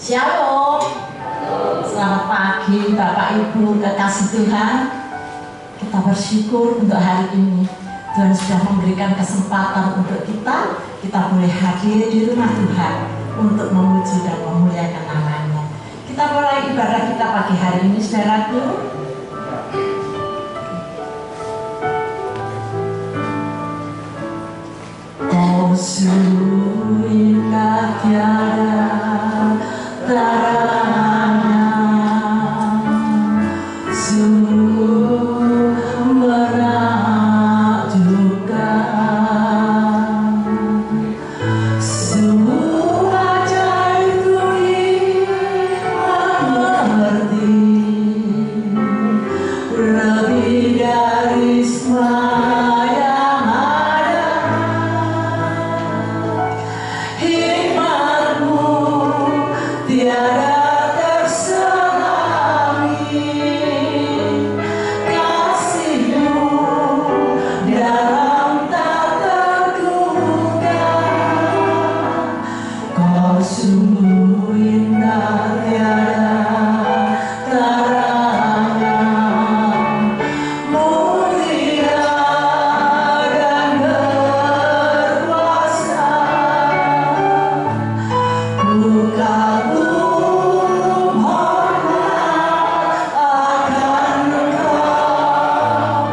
Shalom. Selamat pagi Bapak Ibu kekasih Tuhan. Kita bersyukur untuk hari ini. Tuhan sudah memberikan kesempatan untuk kita boleh hadir di rumah Tuhan untuk memuji dan memuliakan namanya. Kita mulai ibadah kita pagi hari ini, saudaraku. Oh, sungguh indah tiada taranya, sungguh menakjubkan, sungguh ajaib tuli mengerti, lebih dari semua yang ada. Hikmatmu tiada terselami, kasihmu dalam tak terduga. Kau sungguh indah tiada taranya, mulia dan berkuasa. Kagum hormat akan Engkau,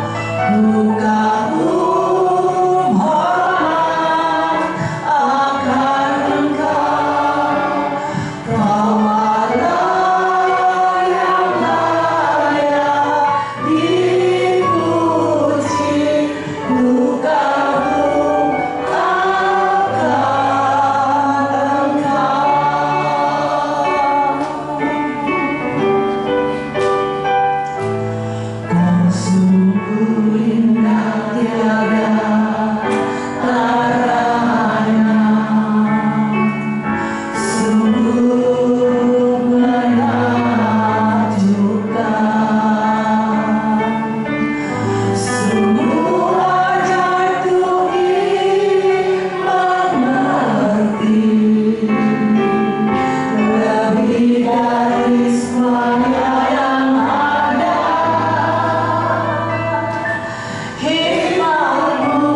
kagum hormat akan Engkau. Kau Allah yang layak dipuji, kagum akan Kau sungguh indah tiada taranya, sungguh menakjubkan, sungguh ajaib tuli mengerti, lebih dari semuanya yang ada. Hikmatmu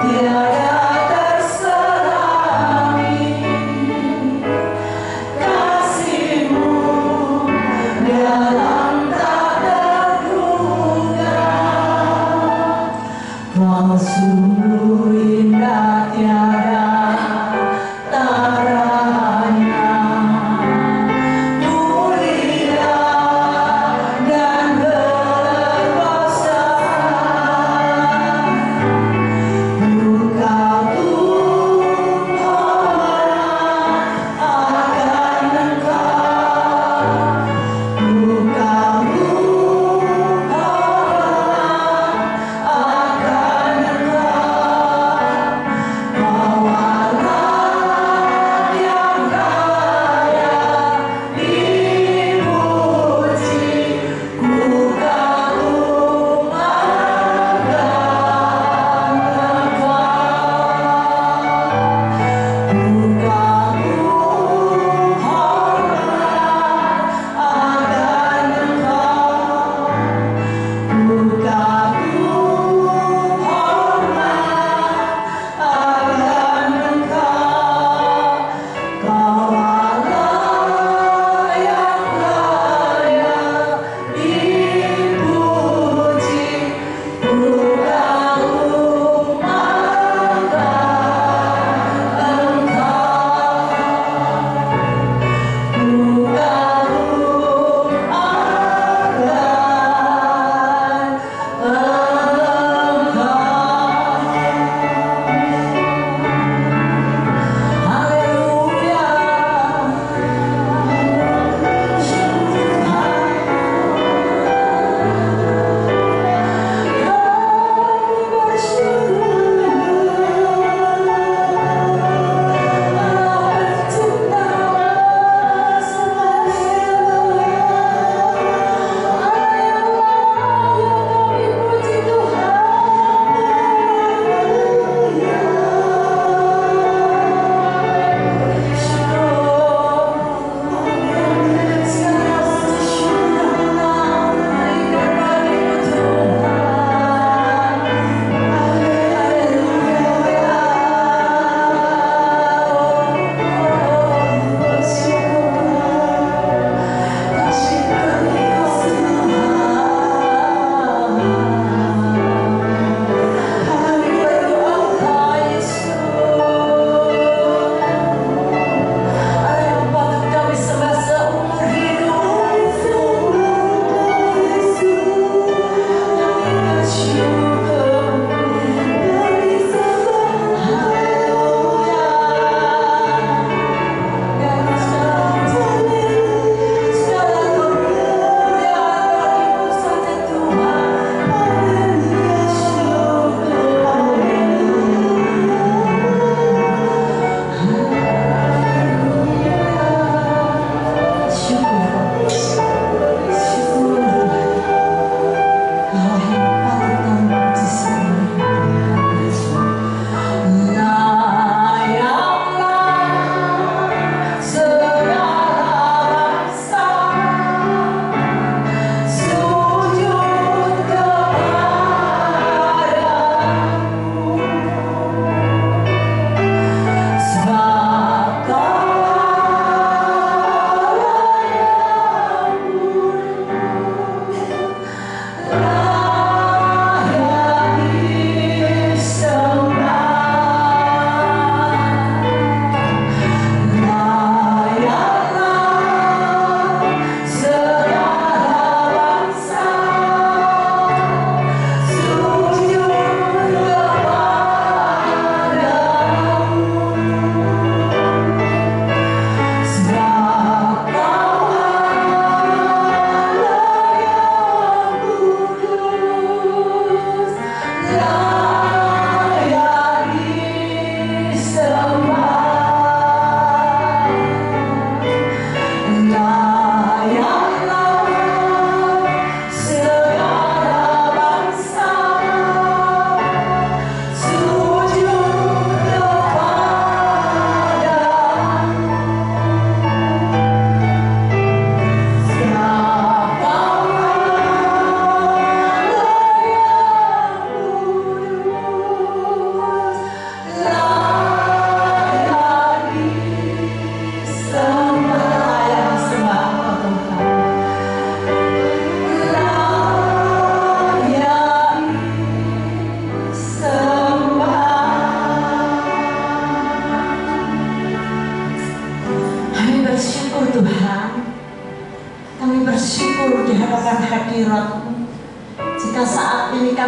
tiada terselami, kasihmu dalam tak terduga. Kau sungguh indah tiada taranya, mulia dan berkuasa. Kagum hormat akan Engkau, kagum hormat akan Engkau. Kau Allah yang layak dipuji, kagum akan Engkau. Kagum hormat akan Engkau, kagum hormat akan Engkau. Kau Allah yang layak dipuji, kagum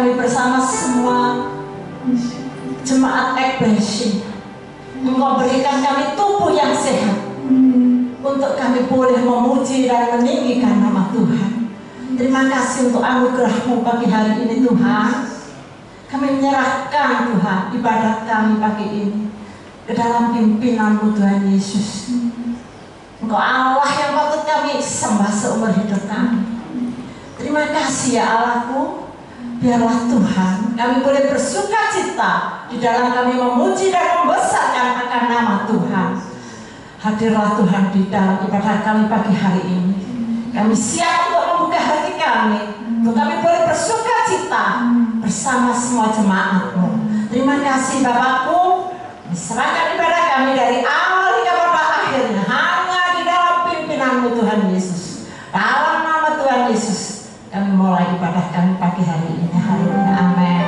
kami bersama semua jemaat ekspresi. Engkau berikan kami tubuh yang sehat untuk kami boleh memuji dan meninggikan nama Tuhan. Terima kasih untuk anugerah-Mu pagi hari ini Tuhan. Kami menyerahkan Tuhan ibadat kami pagi ini ke dalam pimpinan-Mu Tuhan Yesus. Engkau Allah yang patut kami sembah seumur hidup kami. Terima kasih ya Allahku. Biarlah Tuhan kami boleh bersuka cita di dalam kami memuji dan membesarkan akan nama Tuhan. Hadirlah Tuhan di dalam ibadah kami pagi hari ini. Kami siap untuk membuka hati kami, untuk kami boleh bersuka cita bersama semua jemaat-Mu. Terima kasih Bapakku. Serahkan ibadah kami dari awal hingga pada akhirnya hanya di dalam pimpinan-Mu Tuhan Yesus. Dalam nama Tuhan Yesus kami mulai ibadah kami pagi hari ini. Haleluya, amin.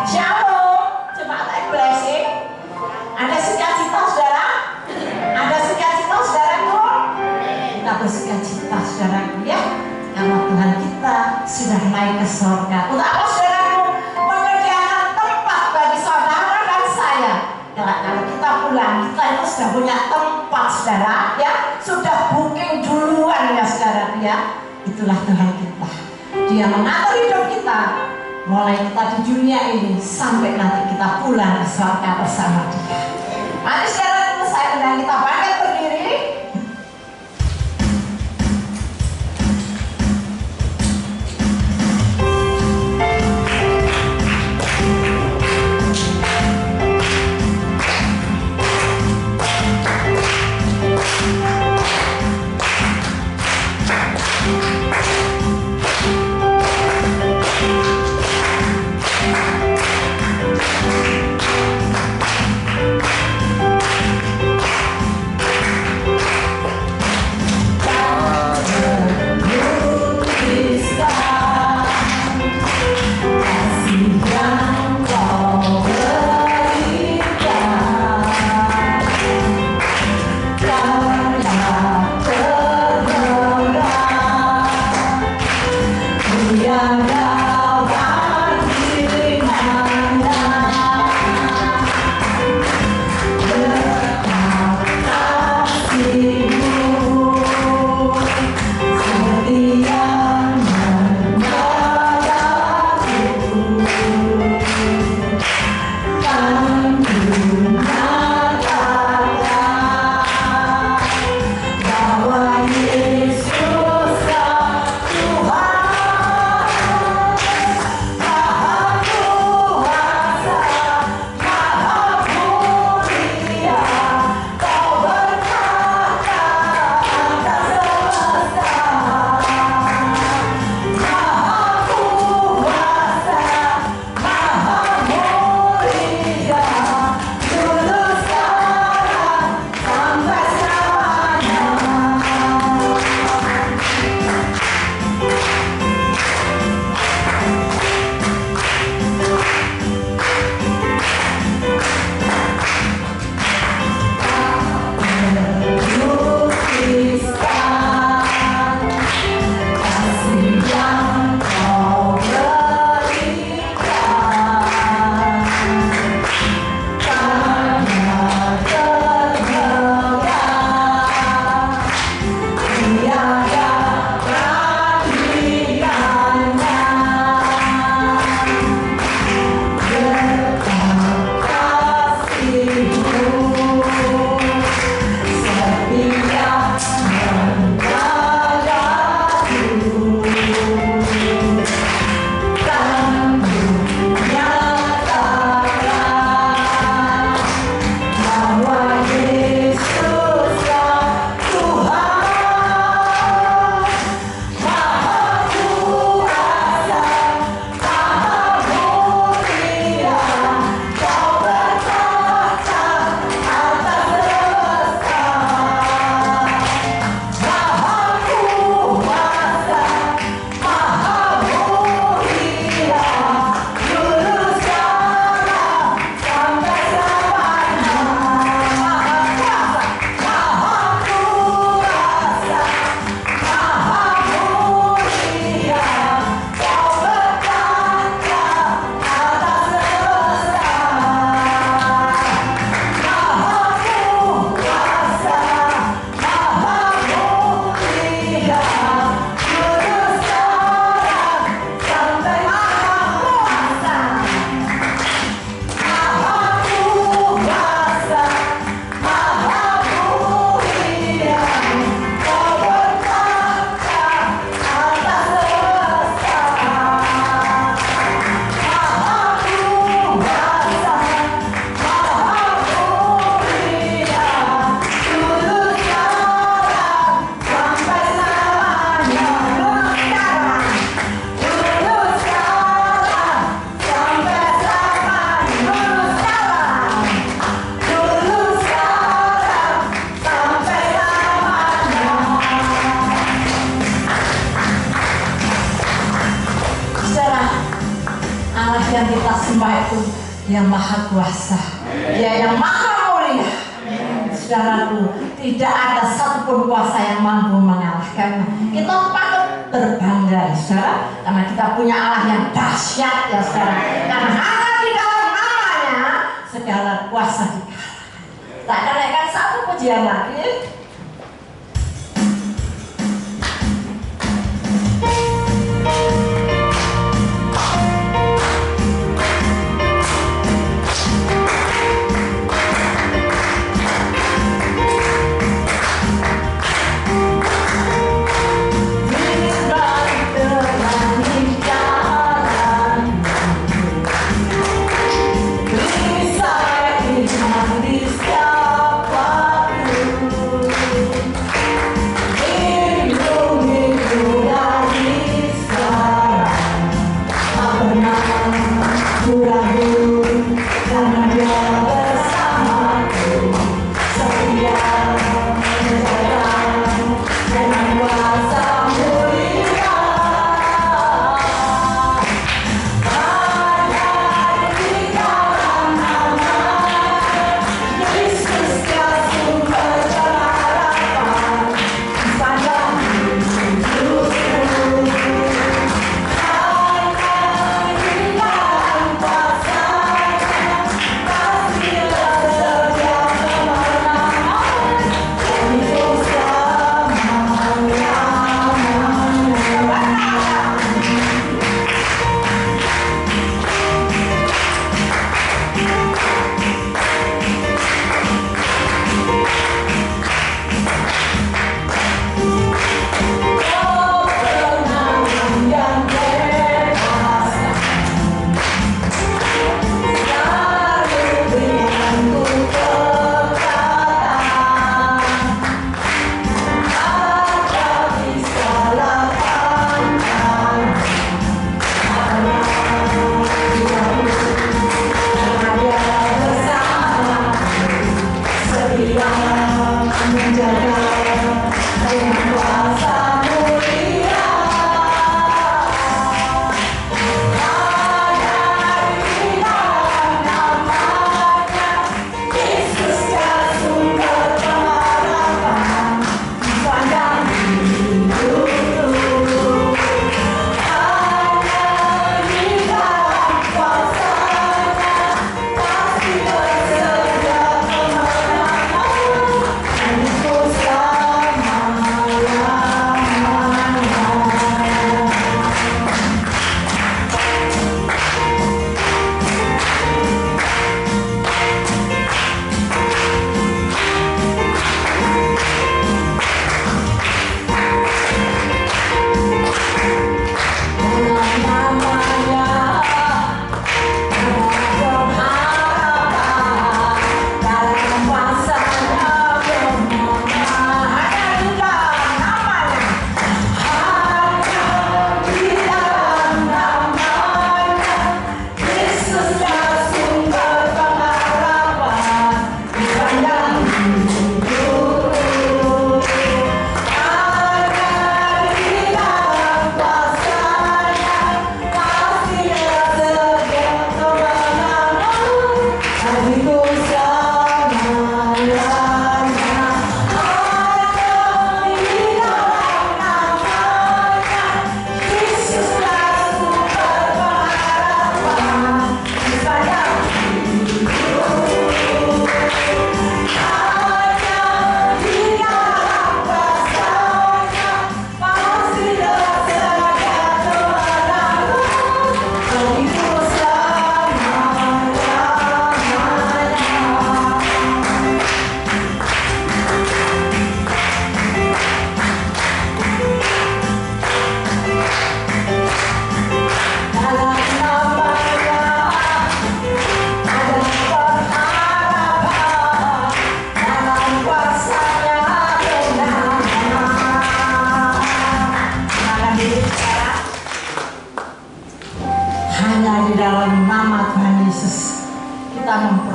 Shalom, jemaat ekspresi. Ada sukacita saudara? Ada sukacita saudaraku? Kita bersuka cita saudaraku ya, karena Tuhan kita sudah naik ke surga. Untuk apa saudaraku? Menyediakan tempat bagi saudara dan saya. Kalau kita pulang, kita itu sudah punya tempat saudara ya, sudah booking duluan ya saudara ya. Itulah Tuhan kita. Dia mengatur hidup kita mulai kita di dunia ini sampai nanti kita pulang ke surga bersama Dia. Mari saudara, saya undang kita bangkit berdiri. kita sembah itu yang maha kuasa, Dia yang maha mulia. Saudaraku, tidak ada satupun kuasa yang mampu mengalahkan. Kita patut berbangga, saudara, karena kita punya Allah yang dahsyat, ya saudara. Karena hanya di dalam namanya segala kuasa dikalahkan. Tak kenaikan satu pujian lagi.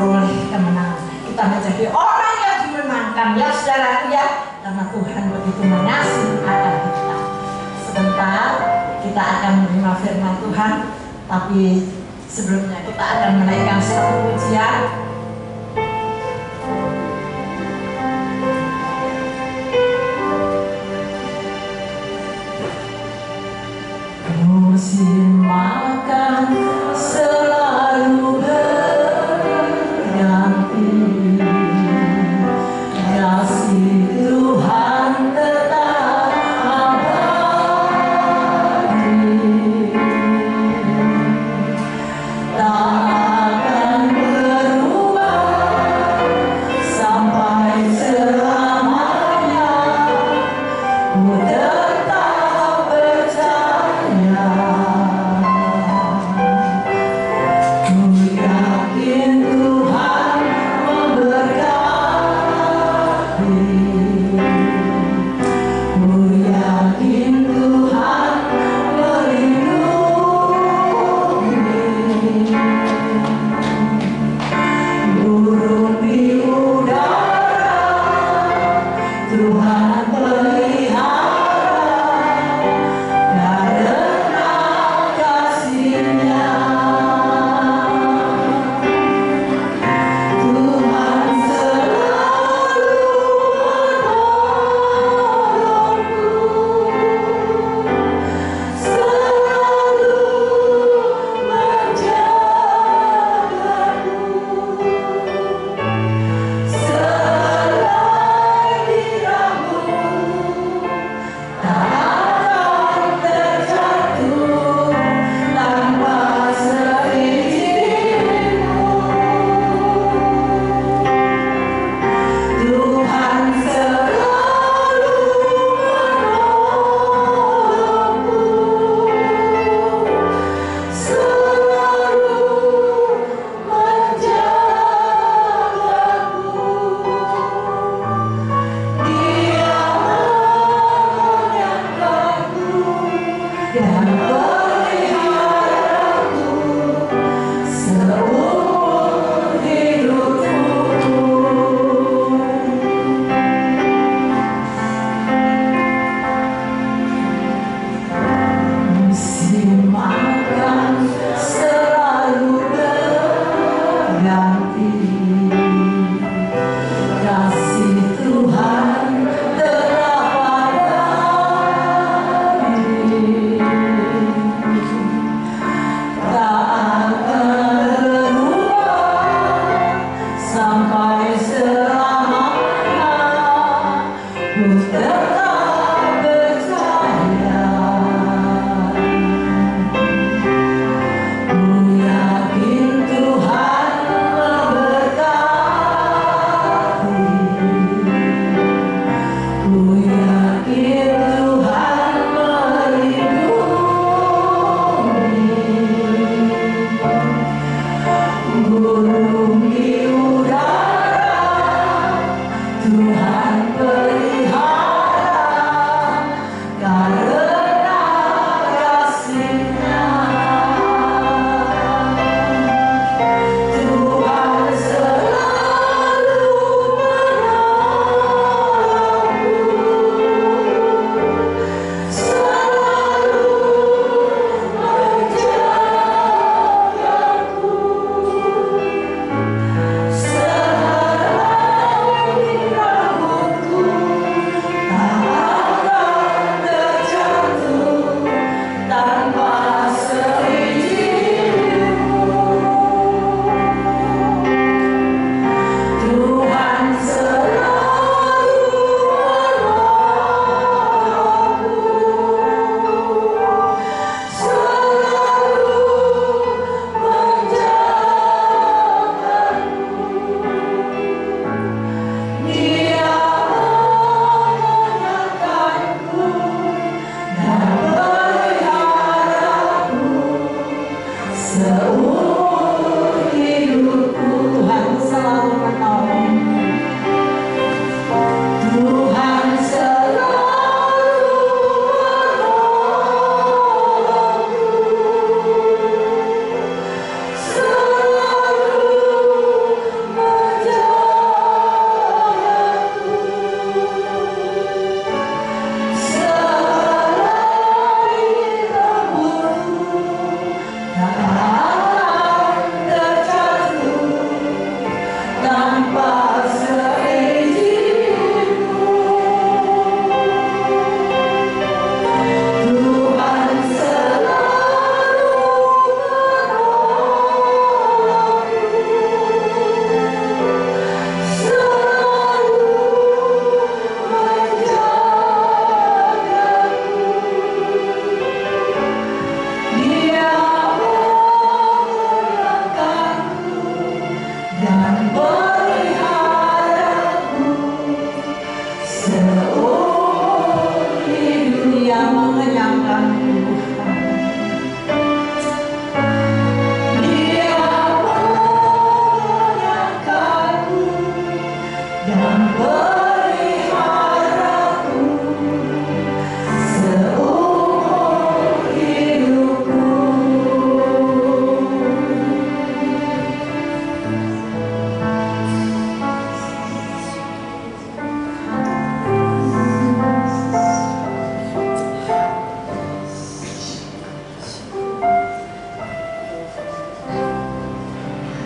memperoleh kemenangan. Kita menjadi orang yang dimenangkan, ya saudaraku ya, karena Tuhan begitu mengasihi akan kita. Sebentar kita akan menerima firman Tuhan, tapi Sebelumnya kita akan menaikkan satu pujian. Musim makan selalu berganti, kasih Tuhan tetap abadi, tak akan berubah sampai selamanya. Ku tetap percaya, ku yakin Tuhan memberkati, ku yakin Tuhan melindungi. Burung di udara Tuhan pelihara, karena kasih-Nya. Tuhan selalu menolongku, selalu menjagaku. Selai diramu tak akan terjatuh tanpa seizin-Mu. Tuhan selalu menolongku, selalu menjagaku. Dia mengenyangkanku dan memeliharaku seumur hidupku. Musim makan selalu berganti, kasih Tuhan tetap abadi, tak akan berubah sampai selamanya. Ku tetap percaya, ku yakin Tuhan memberkati, ku yakin Tuhan melindungi. Burung di udara Tuhan pelihara, karena kasih-Nya. Tuhan selalu menolongku, selalu menjagaku.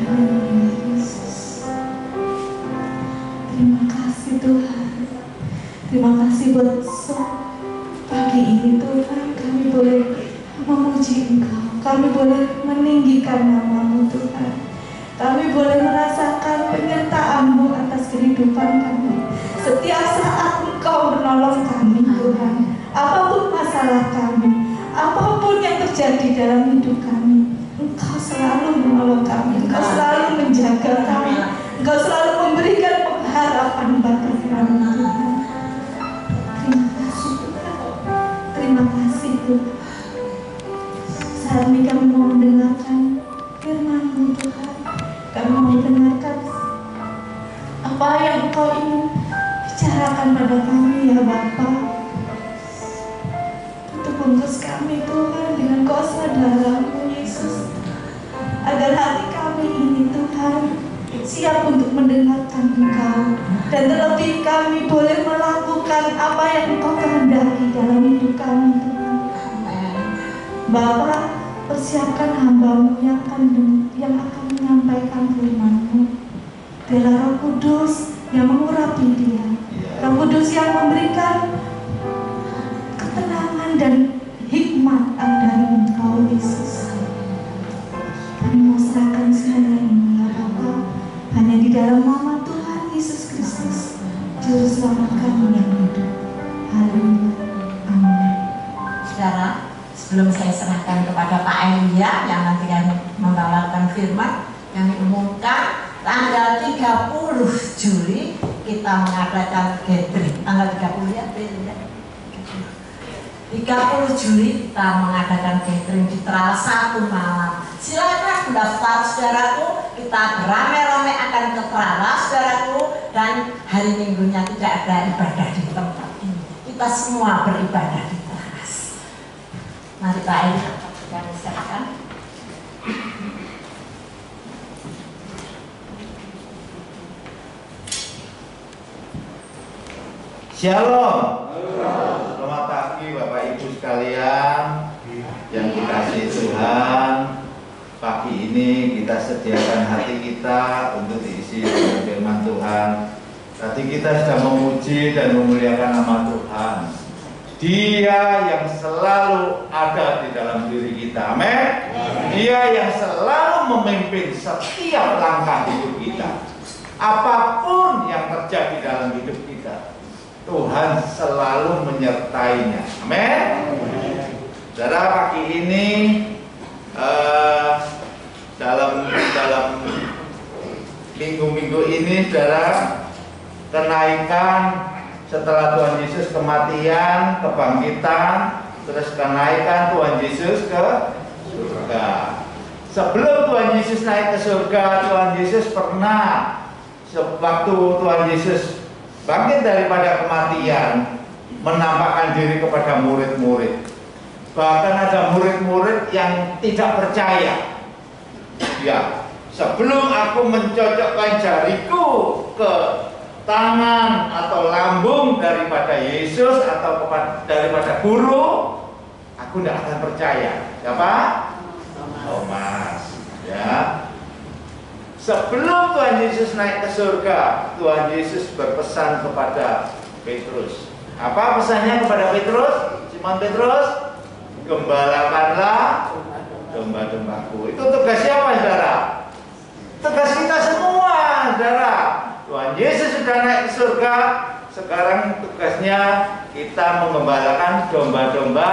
Haleluya Yesus. Terima kasih Tuhan. Terima kasih buat pagi ini Tuhan, kami boleh memuji Engkau, kami boleh meninggikan nama-Mu Tuhan, kami boleh merasakan penyertaan-Mu atas kehidupan kami. Setiap saat Engkau menolong kami Tuhan, apapun masalah kami, apapun yang terjadi dalam hidup kami, Engkau selalu menolong kami, Engkau selalu menjaga kami, Engkau selalu memberikan pengharapan bagi kami Tuhan. Terima kasih Tuhan. Terima kasih Tuhan. Saat ini kami mau mendengarkan firman-Mu Tuhan. Kami mau mendengarkan apa yang Engkau ingin bicarakan pada kami ya Bapa. Tutup bungkus kami Tuhan dengan kuasa darah-Mu Yesus, agar hati kami ini Tuhan siap untuk mendengarkan Engkau, dan terlebih kami boleh melakukan apa yang Engkau kehendaki dalam hidup kami Tuhan. Bapa, persiapkan hamba-Mu yang akan menyampaikan firman-Mu. Biarlah Roh Kudus yang mengurapi dia, Roh Kudus yang memberikan ketenangan dan hikmat dari Engkau Yesus. Kami mau serahkan semuanya ini ya Bapa, hanya di dalam nama Tuhan Yesus Kristus, Juru Selamat kami yang hidup. Haleluya. Amin. Saudara, sebelum saya serahkan kepada Pak Elia yang nanti akan membawakan firman yang diumumkan, tanggal 30 Juli kita mengadakan gathering. Tanggal 30 ya, 30 Juli kita mengadakan gathering di Teral 1 malam. Silakan mendaftar saudaraku, kita beramai-ramai akan ke Teral saudaraku, dan hari Minggunya tidak ada ibadah di tempat ini. Kita semua beribadah di teras. Mari Pak Elia, kami silakan. Shalom. Selamat pagi Bapak Ibu sekalian yang dikasihi Tuhan. Pagi ini kita sediakan hati kita untuk diisi dengan firman Tuhan. Tadi kita sudah memuji dan memuliakan nama Tuhan. Dia yang selalu ada di dalam diri kita. Amin. Dia yang selalu memimpin setiap langkah hidup kita. Apapun yang terjadi dalam hidup kita, Tuhan selalu menyertainya. Amin. Saudara, pagi ini dalam minggu-minggu ini, saudara, kenaikan setelah Tuhan Yesus kematian, kebangkitan, terus kenaikan Tuhan Yesus ke surga. Sebelum Tuhan Yesus naik ke surga, Tuhan Yesus pernah, sewaktu Tuhan Yesus bangkit daripada kematian, menampakkan diri kepada murid-murid. Bahkan ada murid-murid yang tidak percaya. Ya, sebelum aku mencocokkan jariku ke tangan atau lambung daripada Yesus atau daripada guru, aku tidak akan percaya. Siapa? Thomas. Ya. Sebelum Tuhan Yesus naik ke surga, Tuhan Yesus berpesan kepada Petrus. Apa pesannya kepada Petrus? Simon Petrus, gembalakanlah domba-dombaku. Itu tugas siapa, saudara? Tugas kita semua, saudara. Tuhan Yesus sudah naik ke surga, sekarang tugasnya kita menggembalakan domba-domba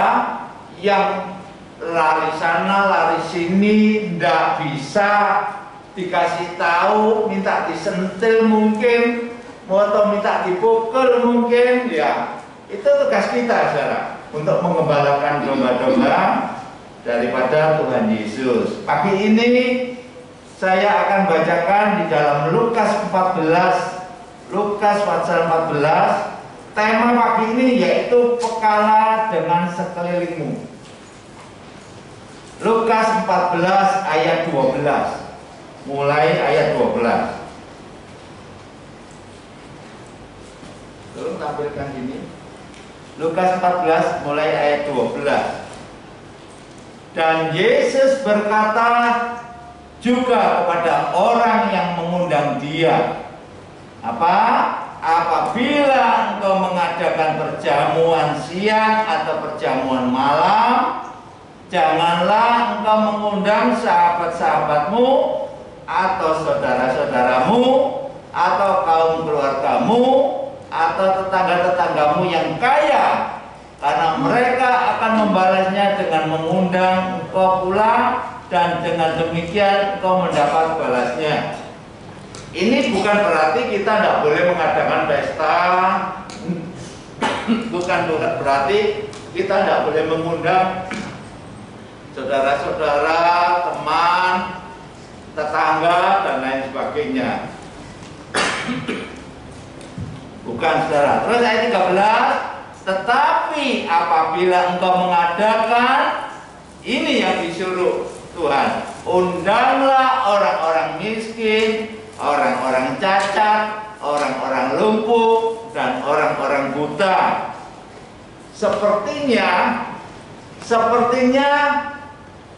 yang lari sana, lari sini, tidak bisa dikasih tahu, minta disentil mungkin, atau minta dipukul mungkin, ya. Itu tugas kita, saudara, untuk menggembalakan domba-domba daripada Tuhan Yesus. Pagi ini saya akan bacakan di dalam Lukas 14, Lukas pasal 14. Tema pagi ini yaitu pekala dengan sekelilingmu. Lukas 14 ayat 12. Mulai ayat 12. Tolong tampilkan ini. Lukas 14 mulai ayat 12. Dan Yesus berkata juga kepada orang yang mengundang dia. Apa? Apabila engkau mengadakan perjamuan siang atau perjamuan malam, janganlah engkau mengundang sahabat-sahabatmu atau saudara-saudaramu atau kaum keluargamu atau tetangga-tetanggamu yang kaya, karena mereka akan membalasnya dengan mengundang engkau pula, dan dengan demikian engkau mendapat balasnya. Ini bukan berarti kita tidak boleh mengadakan pesta, bukan berarti kita tidak boleh mengundang saudara-saudara, teman, tetangga, dan lain sebagainya. Bukan, saudara. Terus ayat 13, tetapi apabila engkau mengadakan, ini yang disuruh Tuhan, undanglah orang-orang miskin, orang-orang cacat, orang-orang lumpuh, dan orang-orang buta. Sepertinya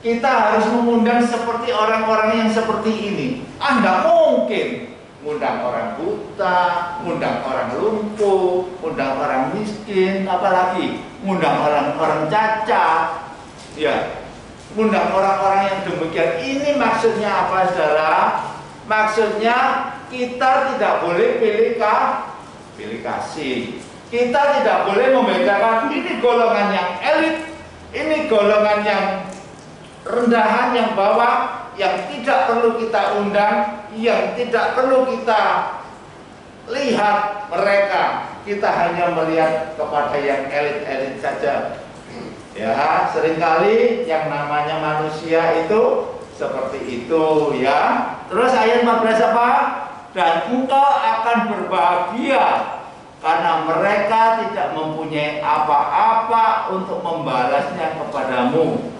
kita harus mengundang seperti orang-orang yang seperti ini. Nggak mungkin ngundang orang buta, ngundang orang lumpuh, ngundang orang miskin, apalagi ngundang orang-orang cacat, ya, ngundang orang-orang yang demikian. Ini maksudnya apa, saudara? Maksudnya kita tidak boleh pilih kasih. Kita tidak boleh membedakan ini golongan yang elit, ini golongan yang rendahan, yang bawah, yang tidak perlu kita undang, yang tidak perlu kita lihat mereka. Kita hanya melihat kepada yang elit-elit saja. Ya, seringkali yang namanya manusia itu seperti itu, ya. Terus ayat 14 apa? Dan engkau akan berbahagia karena mereka tidak mempunyai apa-apa untuk membalasnya kepadamu.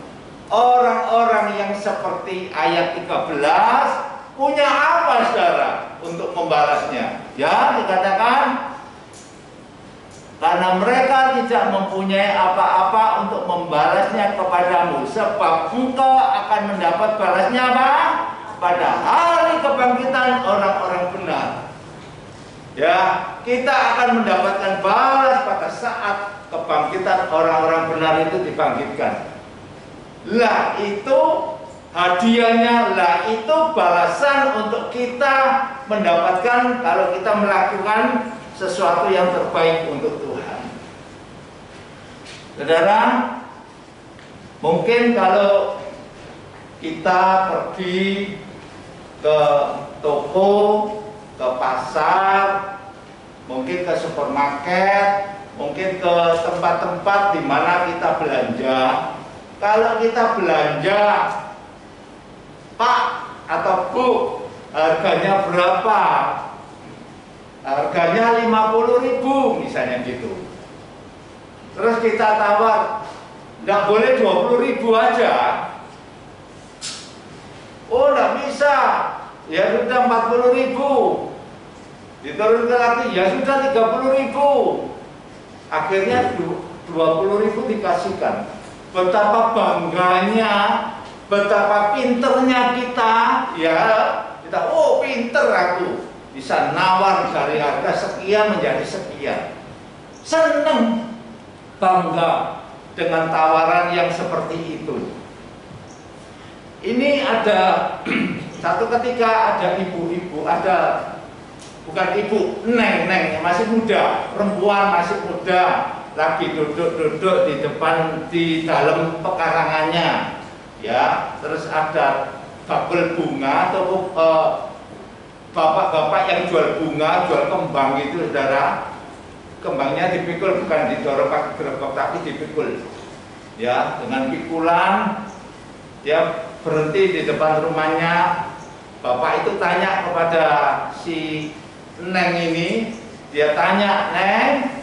Orang-orang yang seperti ayat 13 punya apa, saudara, untuk membalasnya? Ya, dikatakan karena mereka tidak mempunyai apa-apa untuk membalasnya kepadamu, sebab engkau akan mendapat balasnya apa? Pada hari kebangkitan orang-orang benar. Ya, kita akan mendapatkan balas pada saat kebangkitan orang-orang benar itu dibangkitkan. Lah itu hadiahnya, lah itu balasan untuk kita mendapatkan kalau kita melakukan sesuatu yang terbaik untuk Tuhan. Saudara, mungkin kalau kita pergi ke toko, ke pasar, mungkin ke supermarket, mungkin ke tempat-tempat di mana kita belanja. Kalau kita belanja, Pak atau Bu, harganya berapa? Harganya 50.000 misalnya gitu. Terus kita tawar, nggak boleh 20.000 aja. Oh, nggak bisa. Ya sudah 40.000. Diturunkan lagi, ya sudah 30.000. Akhirnya 20.000 dikasihkan. Betapa bangganya, betapa pinternya kita, ya. Kita, oh pinter aku. Bisa nawar dari harga sekian menjadi sekian. Seneng, bangga dengan tawaran yang seperti itu. Ini ada satu ketika ada ibu-ibu, ada bukan ibu, neng yang masih muda, perempuan masih muda, lagi duduk-duduk di depan di dalam pekarangannya, ya. Terus ada bakul bunga atau bapak-bapak yang jual bunga, jual kembang itu, saudara. Kembangnya dipikul, bukan didorong pakai gerobak, tapi dipikul. Ya, dengan pikulan dia berhenti di depan rumahnya. Bapak itu tanya kepada si Neng ini, dia tanya, "Neng,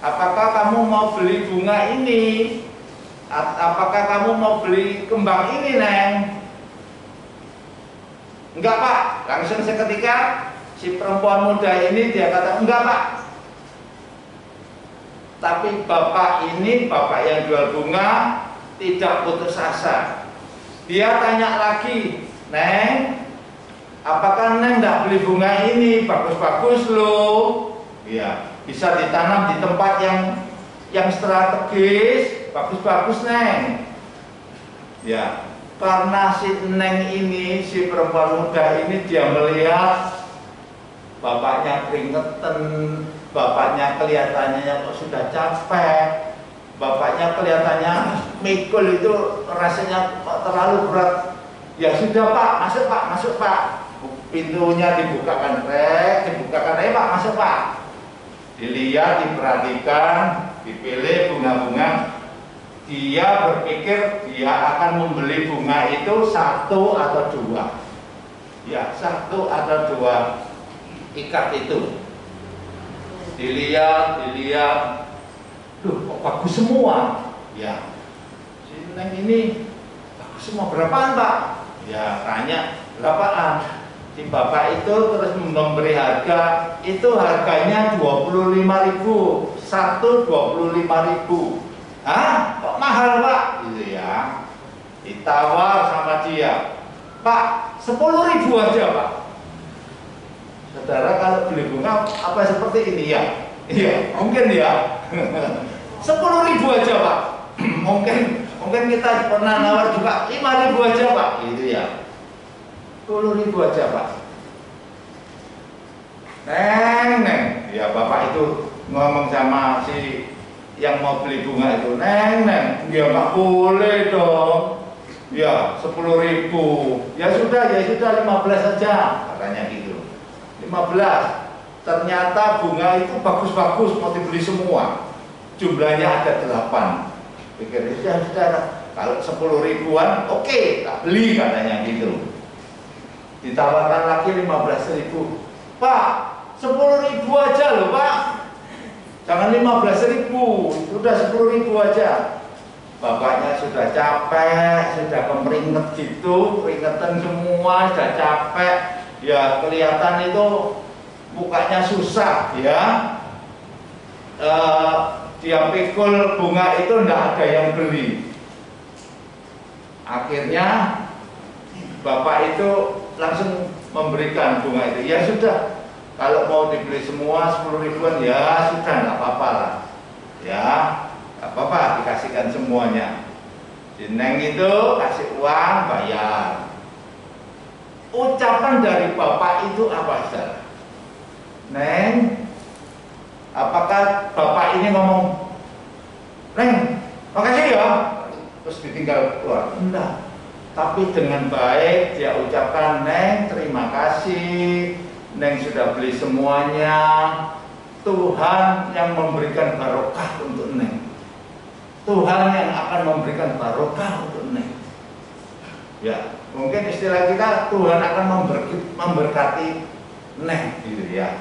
apakah kamu mau beli bunga ini? Apakah kamu mau beli kembang ini, Neng?" "Enggak, Pak." Langsung seketika si perempuan muda ini dia kata, "Enggak, Pak." Tapi bapak ini, bapak yang jual bunga, tidak putus asa. Dia tanya lagi, Neng, apakah Neng nggak beli bunga ini? Bagus-bagus loh. Ya, bisa ditanam di tempat yang strategis. Bagus-bagus Neng. Ya, karena si Neng ini, si perempuan muda ini, dia melihat bapaknya keringetan, bapaknya kelihatannya kok sudah capek, bapaknya kelihatannya mikul itu rasanya terlalu berat. Ya sudah Pak, masuk Pak. Pintunya dibukakan, dibukakan, Pak, masuk Pak. Dilihat, diperhatikan, dipilih bunga-bunga. Dia berpikir dia akan membeli bunga itu 1 atau 2. Ya, 1 atau 2 ikat itu. Dilihat, duh kok bagus semua. Ya, si Neng ini bagus semua. Berapaan Pak? Ya, tanya berapaan. Si bapak itu terus memberi harga. Itu harganya 25.000. 1 25.000. Hah? Kok mahal Pak? Gitu ya. Ditawar sama dia. Pak, 10.000 aja Pak. Saudara kalau beli bunga apa seperti ini ya? Iya, mungkin ya. 10.000 aja Pak. Mungkin kita pernah nawar juga 5.000 aja Pak. Gitu ya. 10.000 aja Pak. Neng. Ya bapak itu ngomong sama si yang mau beli bunga itu. Neng. Ya nggak boleh dong. Ya 10.000. Ya sudah 15 aja. Katanya gitu. 15. Ternyata bunga itu bagus-bagus mau dibeli semua. Jumlahnya ada 8. Pikir sudah kalau 10 ribuan oke, tak beli katanya gitu. Ditawarkan lagi 15.000. Pak, 10.000 aja loh Pak. Jangan 15.000, sudah 10.000 aja. Bapaknya sudah capek, sudah kemeringet gitu, keringetan semua, sudah capek. Ya kelihatan itu mukanya susah ya. Dia pikul bunga itu enggak ada yang beli. Akhirnya bapak itu langsung memberikan bunga itu. Ya sudah, kalau mau dibeli semua 10 ribuan ya sudah, enggak apa-apa lah. Ya, enggak apa-apa dikasihkan semuanya. Si Neng itu kasih uang, bayar. Ucapan dari bapak itu apa saudara? Neng, apakah bapak ini ngomong, Neng, makasih ya, terus ditinggal keluar? Enggak. Tapi dengan baik dia ucapkan, Neng, terima kasih, Neng sudah beli semuanya. Tuhan yang memberikan barokah untuk Neng. Tuhan yang akan memberikan barokah untuk Neng. Ya, mungkin istilah kita Tuhan akan memberkati Neng, gitu ya.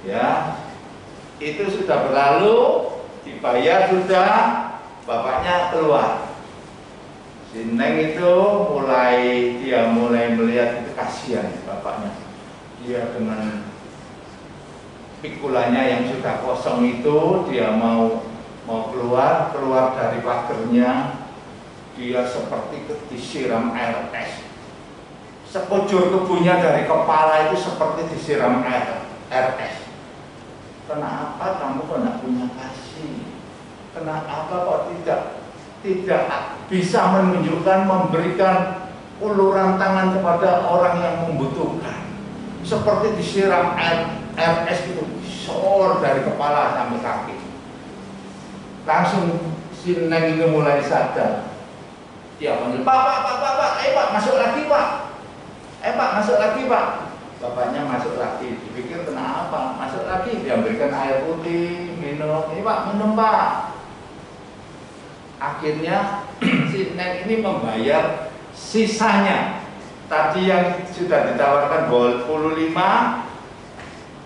Ya, itu sudah berlalu, dibayar sudah, bapaknya keluar. Si Neng itu mulai melihat itu kasihan bapaknya. Dia dengan pikulannya yang sudah kosong itu, dia mau keluar dari pagernya, dia seperti disiram air es. Sekujur tubuhnya dari kepala itu seperti disiram air es. Kenapa kamu kok tidak punya kasih? Kenapa kok tidak bisa menunjukkan, memberikan uluran tangan kepada orang yang membutuhkan? Seperti disiram air es itu, sor dari kepala sampai kaki. Langsung si Neng itu mulai sadar. Dia panggil, Pak, masuk lagi Pak. Pak, masuk lagi Pak. Bapaknya masuk lagi, dipikir kenapa? Masuk lagi, dia berikan air putih, minum. Ini Pak, minum Pak. Akhirnya si Neng ini membayar sisanya. Tadi yang sudah ditawarkan 25,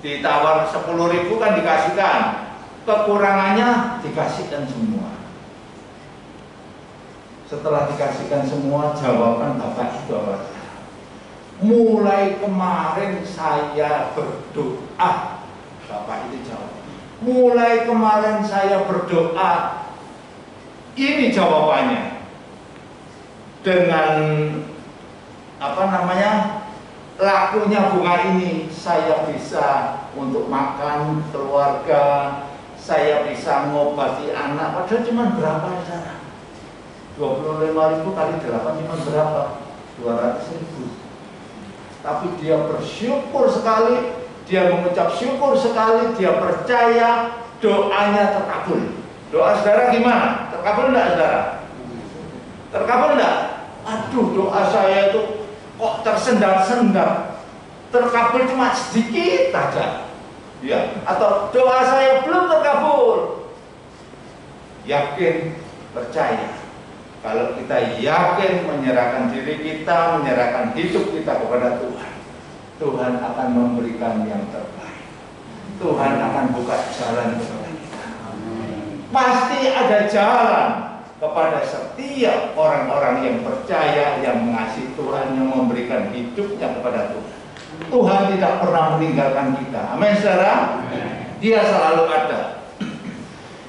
ditawar 10.000 kan dikasihkan. Kekurangannya dikasihkan semua. Setelah dikasihkan semua, jawaban bapak itu apa? Mulai kemarin saya berdoa, bapak itu jawab. Mulai kemarin saya berdoa, ini jawabannya. Dengan lakunya bunga ini, saya bisa untuk makan keluarga, saya bisa ngobati anak. Padahal cuma berapa saudara? 25.000 kali 8 cuma berapa? 200.000. Tapi dia bersyukur sekali, dia mengucap syukur sekali, dia percaya doanya terkabul. Doa saudara gimana? Terkabul enggak saudara? Terkabul enggak? Aduh, doa saya itu kok tersendat-sendat. Terkabul cuma sedikit saja. Ya, atau doa saya belum terkabul. Yakin, percaya. Kalau kita yakin menyerahkan diri kita, menyerahkan hidup kita kepada Tuhan, Tuhan akan memberikan yang terbaik. Tuhan akan buka jalan kepada kita. Pasti ada jalan kepada setiap orang-orang yang percaya, yang mengasihi Tuhan, yang memberikan hidupnya kepada Tuhan. Tuhan tidak pernah meninggalkan kita. Amin saudara. Dia selalu ada.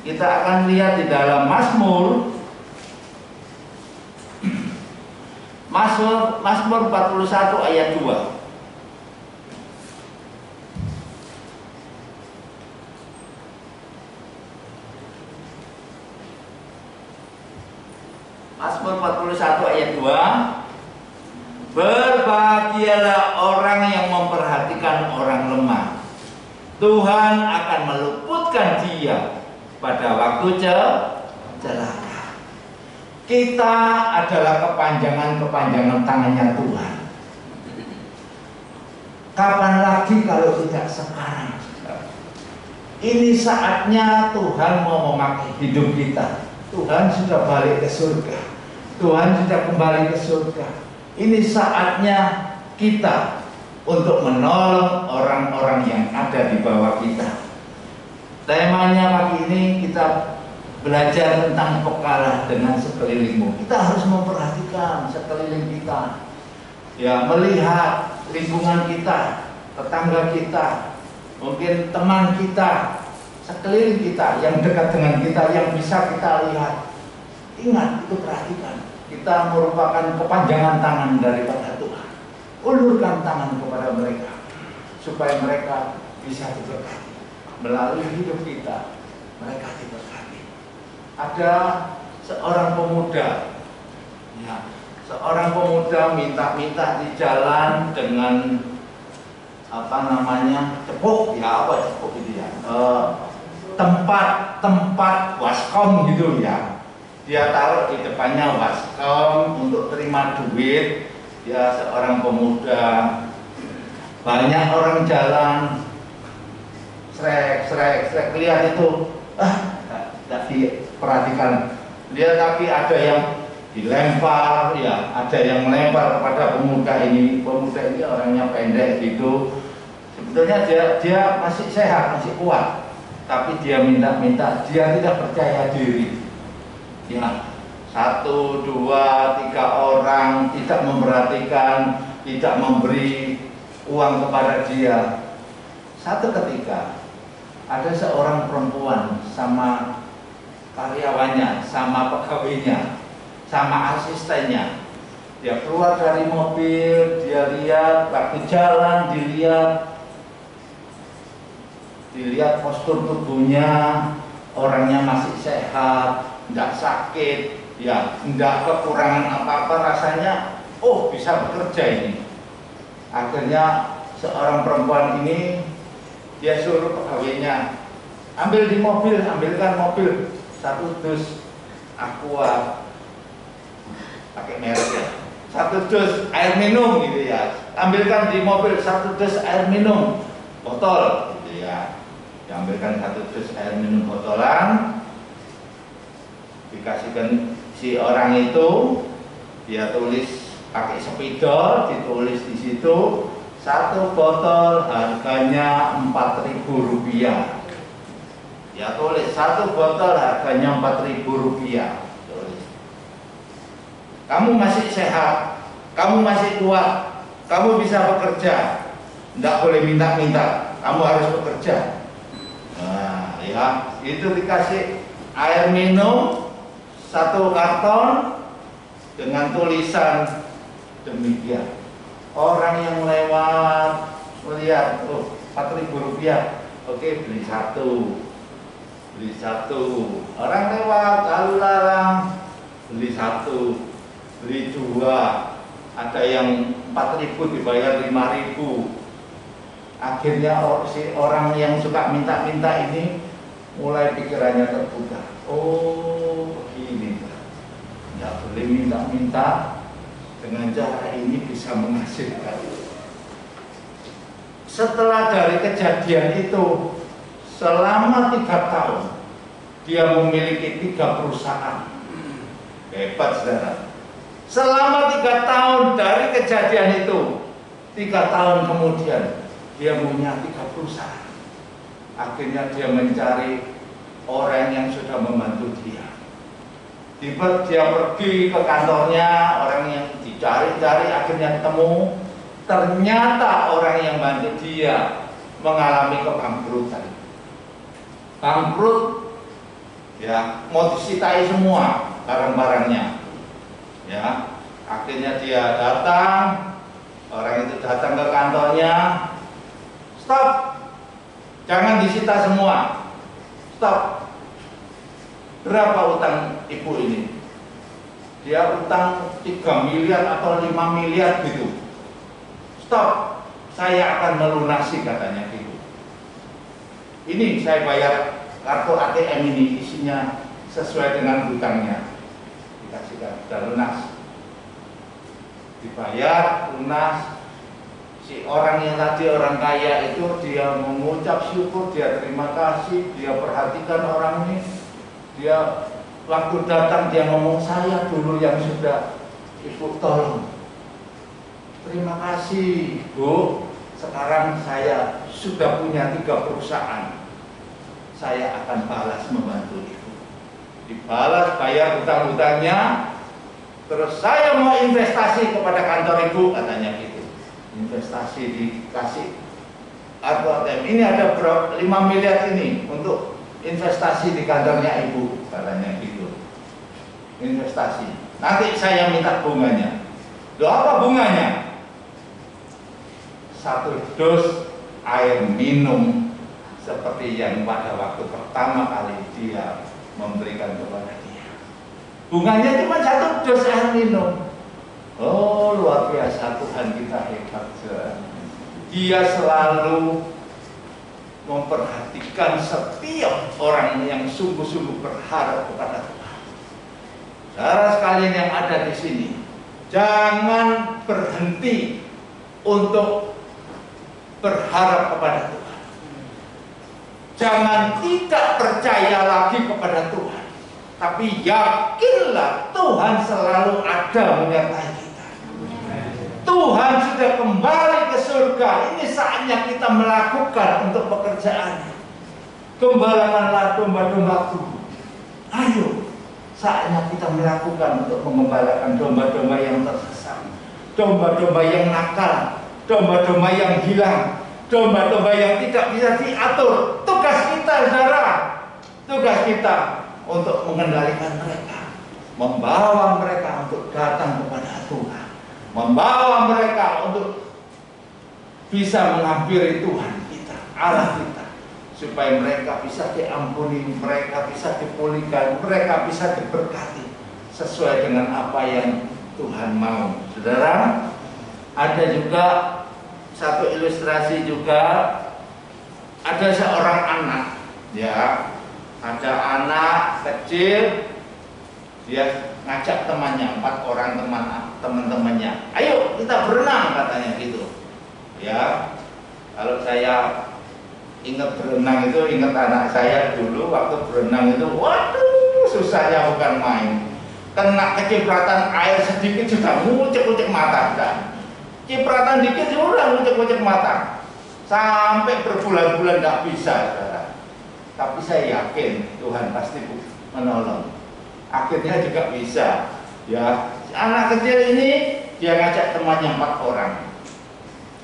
Kita akan lihat di dalam Mazmur 41 ayat 2. Mazmur 41 ayat 2. Berbahagialah orang yang memperhatikan orang lemah. Tuhan akan meluputkan dia pada waktu celaka. Kita adalah kepanjangan tangannya Tuhan. Kapan lagi kalau tidak sekarang? Ini saatnya Tuhan mau memakai hidup kita. Tuhan sudah balik ke surga. Tuhan sudah kembali ke surga. Ini saatnya kita untuk menolong orang-orang yang ada di bawah kita. Temanya pagi ini kita belajar tentang pekalah dengan sekelilingmu. Kita harus memperhatikan sekeliling kita. Ya, melihat lingkungan kita, tetangga kita, mungkin teman kita, sekeliling kita, yang dekat dengan kita, yang bisa kita lihat. Ingat, itu perhatikan. Kita merupakan kepanjangan tangan daripada Tuhan. Ulurkan tangan kepada mereka, supaya mereka bisa diberkati. Melalui hidup kita, mereka diberkati. Ada seorang pemuda, ya, seorang pemuda minta-minta di jalan dengan cepuk, ya apa cepuk itu ya, tempat waskom gitu ya. Dia taruh di depannya waskom untuk terima duit. Dia seorang pemuda, banyak orang jalan, srek, lihat itu, tidak diperhatikan. Dia tapi ada yang dilempar, ya, ada yang melempar kepada pemuda ini. Pemuda ini orangnya pendek gitu. Sebetulnya dia masih sehat, masih kuat, tapi dia minta-minta, dia tidak percaya diri. Ya, 1, 2, 3 orang tidak memperhatikan, tidak memberi uang kepada dia. Satu ketika ada seorang perempuan sama karyawannya, sama pegawainya, sama asistennya. Dia keluar dari mobil, dia lihat waktu jalan, dilihat postur tubuhnya, orangnya masih sehat, tidak sakit, ya, tidak kekurangan apa-apa rasanya. Oh, bisa bekerja ini. Akhirnya seorang perempuan ini dia suruh pegawainya ambil di mobil, ambilkan mobil 1 dus aqua, pakai merek ya, 1 dus air minum gitu ya, ambilkan di mobil 1 dus air minum botol gitu ya, diambilkan 1 dus air minum botolan, dikasihkan si orang itu, dia tulis pakai spidol, ditulis di situ 1 botol harganya Rp4.000. Ya tulis 1 botol harganya Rp4.000. Tulis. Kamu masih sehat, kamu masih kuat, kamu bisa bekerja. Tidak boleh minta-minta, kamu harus bekerja. Nah, ya, itu dikasih air minum 1 karton dengan tulisan demikian. Orang yang lewat melihat, oh 4.000 rupiah, oke beli satu. Orang lewat lalu lalang beli satu, beli dua. Ada yang 4.000 dibayar 5.000. Akhirnya si orang yang suka minta-minta ini mulai pikirannya terbuka. Oh begini, nggak boleh minta-minta, dengan cara ini bisa menghasilkan. Setelah dari kejadian itu, selama 3 tahun dia memiliki 3 perusahaan. Hebat saudara. Selama 3 tahun dari kejadian itu, 3 tahun kemudian dia punya 3 perusahaan. Akhirnya dia mencari orang yang sudah membantu dia. Dia pergi ke kantornya, orang yang dicari-cari akhirnya ketemu. Ternyata orang yang bantu dia mengalami kebangkrutan. Bangkrut, ya, mau disitai semua barang-barangnya. Ya, akhirnya dia datang, orang itu datang ke kantornya. Stop, jangan disita semua. Stop. Berapa utang ibu ini? Dia utang 3 miliar atau 5 miliar gitu. Stop, saya akan melunasi katanya gitu. Ini saya bayar kartu ATM ini, isinya sesuai dengan hutangnya. Dikasihkan, sudah lunas. Dibayar, lunas. Si orang yang tadi orang kaya itu dia mengucap syukur, dia terima kasih, dia perhatikan orang ini. Dia waktu datang dia ngomong, saya dulu yang sudah ibu tolong. Terima kasih Bu, sekarang saya sudah punya 3 perusahaan. Saya akan balas membantu ibu. Dibalas, bayar hutang-hutangnya. Terus saya mau investasi kepada kantor ibu, katanya gitu. Investasi dikasih ATM ini ada 5 miliar ini untuk investasi di kantornya ibu, katanya gitu. Investasi. Nanti saya minta bunganya. Loh, apa bunganya? 1 dus air minum seperti yang pada waktu pertama kali dia memberikan kepada dia. Bunganya cuma 1 dus air minum. Oh, luar biasa, Tuhan kita hebat. Dia selalu memperhatikan setiap orang yang sungguh-sungguh berharap kepada Tuhan. Saudara sekalian yang ada di sini, jangan berhenti untuk berharap kepada Tuhan. Jangan tidak percaya lagi kepada Tuhan, tapi yakinlah Tuhan selalu ada menyertai kita. Tuhan sudah kembali ke surga. Ini saatnya kita melakukan untuk pekerjaannya. Gembalakanlah domba-dombaku. Ayo, saatnya kita melakukan untuk mengembalakan domba-domba yang tersesat, domba-domba yang nakal, domba-domba yang hilang, domba-domba yang tidak bisa diatur. Tugas kita, saudara, tugas kita untuk mengendalikan mereka, membawa mereka untuk datang kepada Tuhan, membawa mereka untuk bisa menghampiri Tuhan kita, Allah kita, supaya mereka bisa diampuni, mereka bisa dipulihkan, mereka bisa diberkati sesuai dengan apa yang Tuhan mau. Saudara, ada juga satu ilustrasi juga, ada seorang anak, ya, ada anak kecil, dia ngajak temannya, 4 orang teman-temannya, ayo kita berenang, katanya gitu. Ya, kalau saya ingat berenang itu, ingat anak saya dulu waktu berenang itu, waduh, susahnya bukan main. Kena kecipratan air sedikit sudah ngucek-ngucek mata, sudah. Cipratan dikit sudah ngucek-ngucek mata. Sampai berbulan-bulan tidak bisa, saudara. Tapi saya yakin Tuhan pasti menolong. Akhirnya juga bisa. Ya, anak kecil ini dia ngajak temannya 4 orang.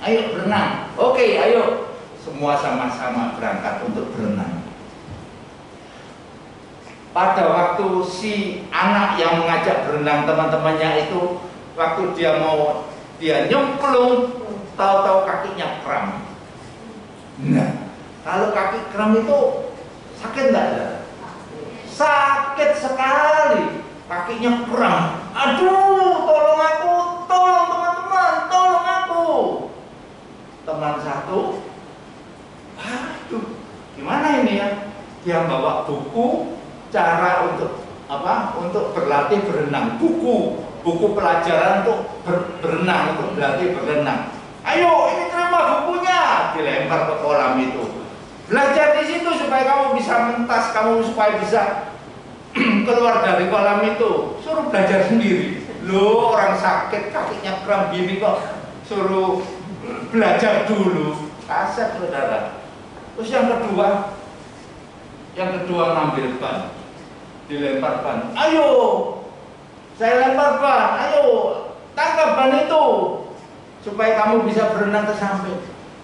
Ayo berenang. Oke, ayo. Semua sama-sama berangkat untuk berenang. Pada waktu si anak yang mengajak berenang teman-temannya itu, waktu dia mau dia nyemplung, tahu-tahu kakinya kram. Nah, kalau kaki kram itu sakit nggak ya? Sakit sekali, kakinya kram. Aduh, tolong aku, tolong teman-teman, tolong aku. Teman satu, aduh, gimana ini ya? Dia bawa buku cara untuk apa? Untuk berlatih berenang. Buku pelajaran untuk berenang, untuk berlatih berenang. Ayo, ini terima bukunya, dilempar ke kolam itu. Belajar di situ supaya kamu bisa mentas, kamu supaya bisa keluar dari kolam itu. Suruh belajar sendiri. Loh, orang sakit kakinya kram gini kok suruh belajar dulu. Kasar, saudara. Terus yang kedua ngambil ban, dilempar ban. Ayo, saya lempar ban. Ayo, tangkap ban itu supaya kamu bisa berenang ke samping.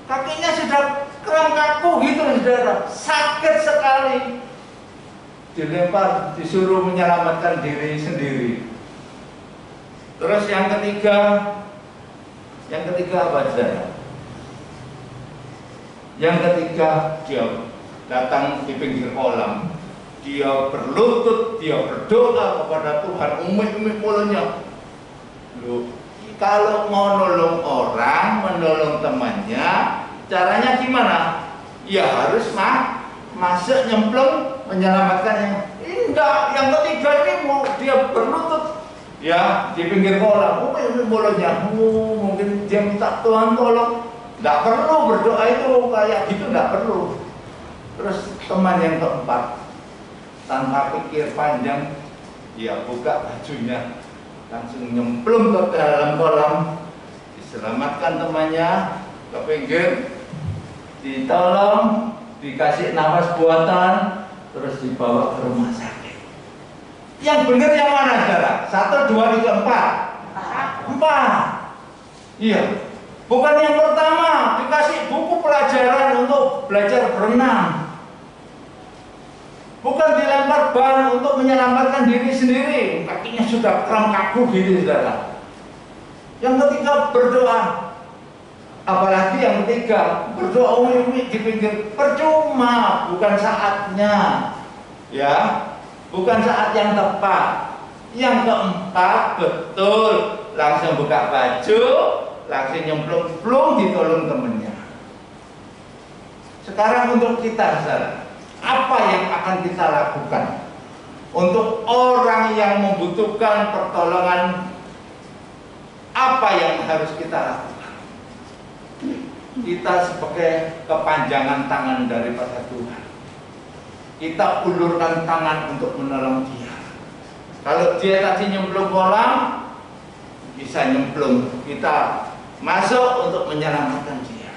Kakinya sudah kram kaku gitu, saudara. Sakit sekali. Dilempar, disuruh menyelamatkan diri sendiri. Terus yang ketiga apa, saudara? Yang ketiga, dia datang di pinggir kolam. Dia berlutut, dia berdoa kepada Tuhan, umi mulutnya. Loh, kalau mau nolong orang, menolong temannya, caranya gimana? Ya harus masuk nyemplung menyelamatkannya. Enggak, yang ketiga ini mau dia berlutut ya di pinggir kolam. Umi mulutnya. Mungkin dia minta Tuhan tolong. Enggak perlu berdoa itu kayak gitu, enggak perlu. Terus teman yang keempat, tanpa pikir panjang, dia buka bajunya, langsung nyemplung ke dalam kolam, diselamatkan temannya ke pinggir, ditolong, dikasih nafas buatan, terus dibawa ke rumah sakit. Yang benar yang mana, saudara? 1, 2, 3, 4. 4. Iya. Bukan yang pertama, dikasih buku pelajaran untuk belajar berenang. Bukan dilempar ban untuk menyelamatkan diri sendiri. Kakinya sudah kram kaku gitu, saudara. Yang ketiga berdoa. Apalagi yang ketiga berdoa umi di pinggir, percuma, bukan saatnya. Ya, bukan saat yang tepat. Yang keempat betul, langsung buka baju, langsung nyemplung ditolong temennya. Sekarang untuk kita, saudara, apa yang akan kita lakukan untuk orang yang membutuhkan pertolongan? Apa yang harus kita lakukan? Kita sebagai kepanjangan tangan daripada Tuhan. Kita ulurkan tangan untuk menolong dia. Kalau dia tadi nyemplung kolam, bisa nyemplung, kita masuk untuk menyelamatkan dia.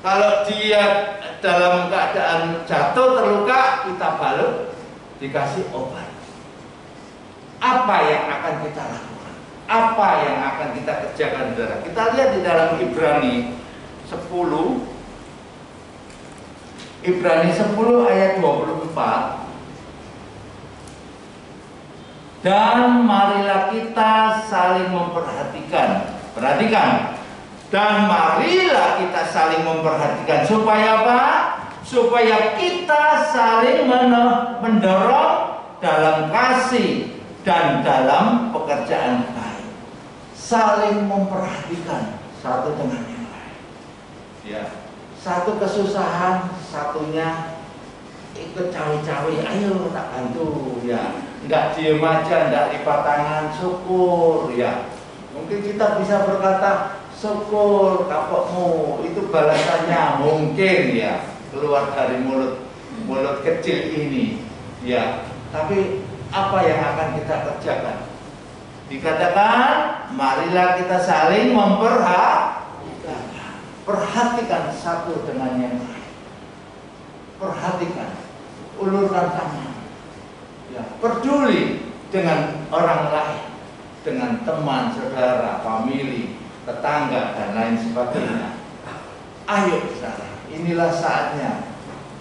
Kalau dia dalam keadaan jatuh terluka, kita balut, dikasih obat. Apa yang akan kita lakukan? Apa yang akan kita kerjakan, saudara? Kita lihat di dalam Ibrani 10 ayat 24. Dan marilah kita saling memperhatikan. Perhatikan. Dan marilah kita saling memperhatikan. Supaya apa? Supaya kita saling mendorong dalam kasih dan dalam pekerjaan baik. Saling memperhatikan satu dengan yang lain. Ya. Satu kesusahan, satunya ikut cawe-cawe, ayo tak bantu, ya. Enggak diem aja, enggak lipat tangan, syukur, ya. Mungkin kita bisa berkata, syukur kapokmu, itu balasannya mungkin, ya, keluar dari mulut kecil ini, ya. Tapi apa yang akan kita kerjakan? Dikatakan, marilah kita saling perhatikan satu dengan yang lain. Perhatikan, ulurkan tangan. Ya, peduli dengan orang lain, dengan teman, saudara, famili, tetangga dan lain sebagainya. Ayo, saudara, inilah saatnya.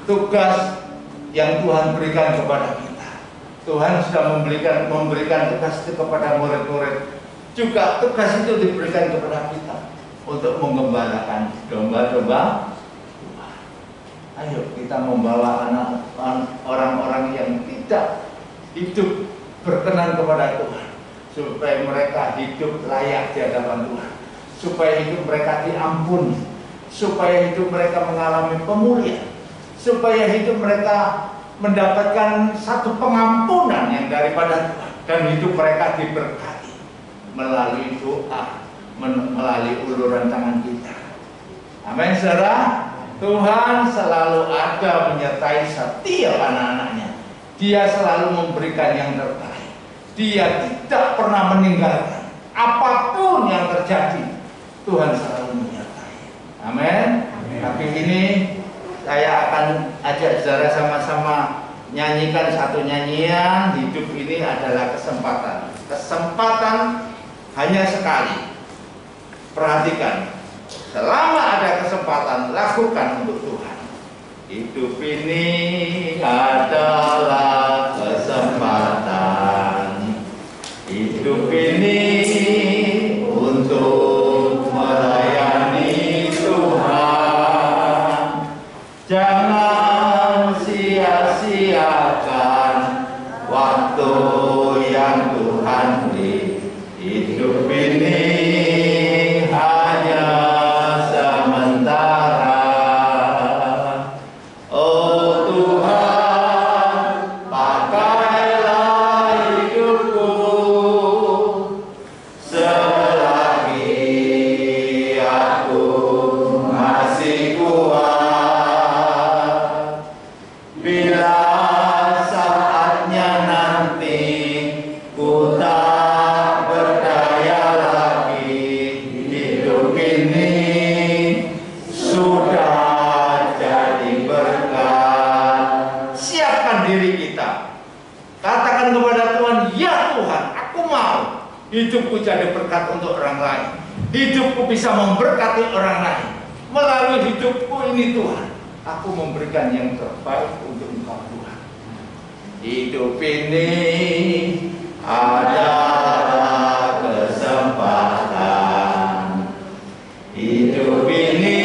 Tugas yang Tuhan berikan kepada kita. Tuhan sudah memberikan tugas itu kepada murid-murid juga tugas itu diberikan kepada kita untuk menggembalakan domba-domba Tuhan. Ayo kita membawa orang-orang yang tidak hidup berkenan kepada Tuhan, supaya mereka hidup layak di hadapan Tuhan, supaya hidup mereka diampuni, supaya hidup mereka mengalami pemulihan, supaya hidup mereka mendapatkan satu pengampunan yang daripada Tuhan, dan hidup mereka diberkati melalui doa, melalui uluran tangan kita. Amin, saudara. Tuhan selalu ada menyertai setiap anak-anaknya. Dia selalu memberikan yang terbaik. Dia tidak pernah meninggalkan. Apapun yang terjadi, Tuhan selalu menyertai. Amin. Tapi ini saya akan ajak saudara sama-sama nyanyikan satu nyanyian. Hidup ini adalah kesempatan. Kesempatan hanya sekali. Perhatikan, selama ada kesempatan, lakukan untuk Tuhan. Hidup ini adalah kesempatan. Hidup ini untuk melayani Tuhan. Jangan sia-siakan waktu yang Tuhan beri. Hidup ini hanya sementara. Oh Tuhan, pakailah hidupku selagi aku masih kuat. Bila saatnya nanti ku tak berdaya lagi, hidup ini sudah jadi berkat. Siapkan diri kita. Katakan kepada Tuhan, ya Tuhan, aku mau hidupku jadi berkat untuk orang lain. Hidupku bisa memberkati orang lain. Melalui hidupku ini Tuhan, aku memberikan yang terbaik untuk Engkau Tuhan. Hidup ini adalah kesempatan. Hidup ini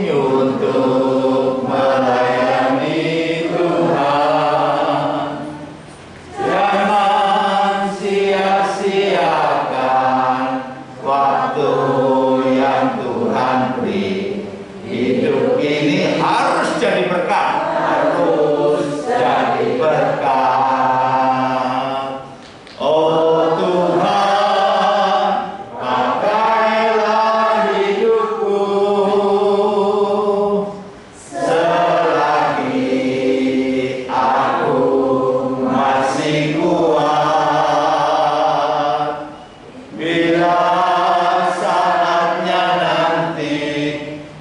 untuk melayani Tuhan. Jangan sia-siakan waktu yang Tuhan beri. Hidup ini harus jadi berkat, harus jadi berkat. Oh Tuhan, pakailah hidupku selagi aku masih kuat. Bila saatnya nanti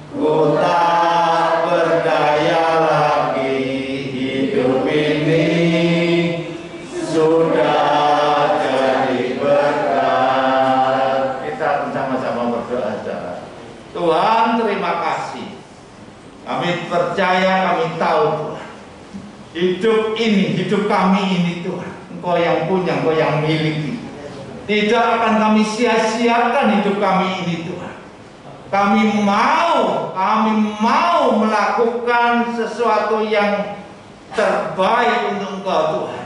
ku tak berdaya lagi, hidup ini sudah jadi berkat. Kita bersama-sama berdoa, saudara. Tuhan, terima kasih. Kami percaya, kami tahu Tuhan, hidup ini, hidup kami ini Tuhan, Engkau yang punya, Engkau yang miliki. Tidak akan kami sia-siakan hidup kami ini Tuhan. Kami mau melakukan sesuatu yang terbaik untuk Engkau Tuhan,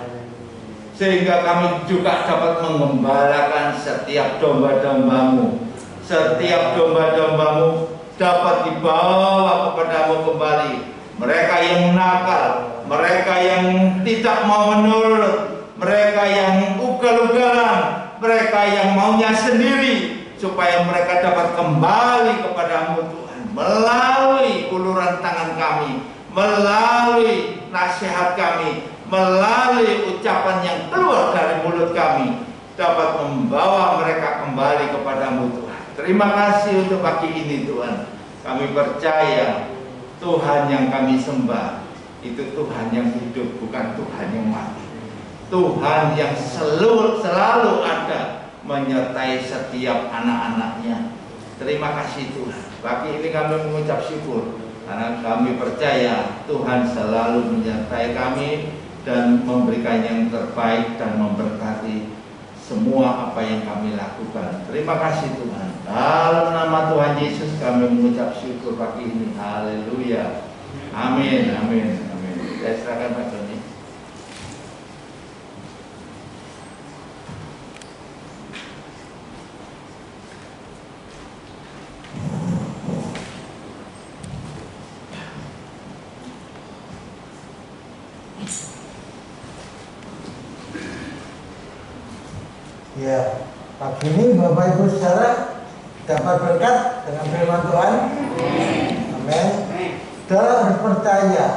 sehingga kami juga dapat mengembalakan setiap domba-dombamu. Setiap domba-dombamu dapat dibawa kepadamu kembali. Mereka yang nakal, mereka yang tidak mau menurut, mereka yang ugal-ugalan, mereka yang maunya sendiri, supaya mereka dapat kembali kepadamu Tuhan, melalui uluran tangan kami, melalui nasihat kami, melalui ucapan yang keluar dari mulut kami, dapat membawa mereka kembali kepadamu Tuhan. Terima kasih untuk pagi ini Tuhan. Kami percaya Tuhan yang kami sembah itu Tuhan yang hidup, bukan Tuhan yang mati. Tuhan yang selalu ada menyertai setiap anak-anaknya. Terima kasih Tuhan. Pagi ini kami mengucap syukur karena kami percaya Tuhan selalu menyertai kami dan memberikan yang terbaik dan memberkati semua apa yang kami lakukan. Terima kasih Tuhan. Dalam nama Tuhan Yesus kami mengucap syukur pagi ini. Haleluya. Amin, amin, amin. Saya serahkan Pak Tony. Ya, pagi ini Bapak Ibu Saudara dapat berkat dengan firman Tuhan. Amin. Saudara harus percaya,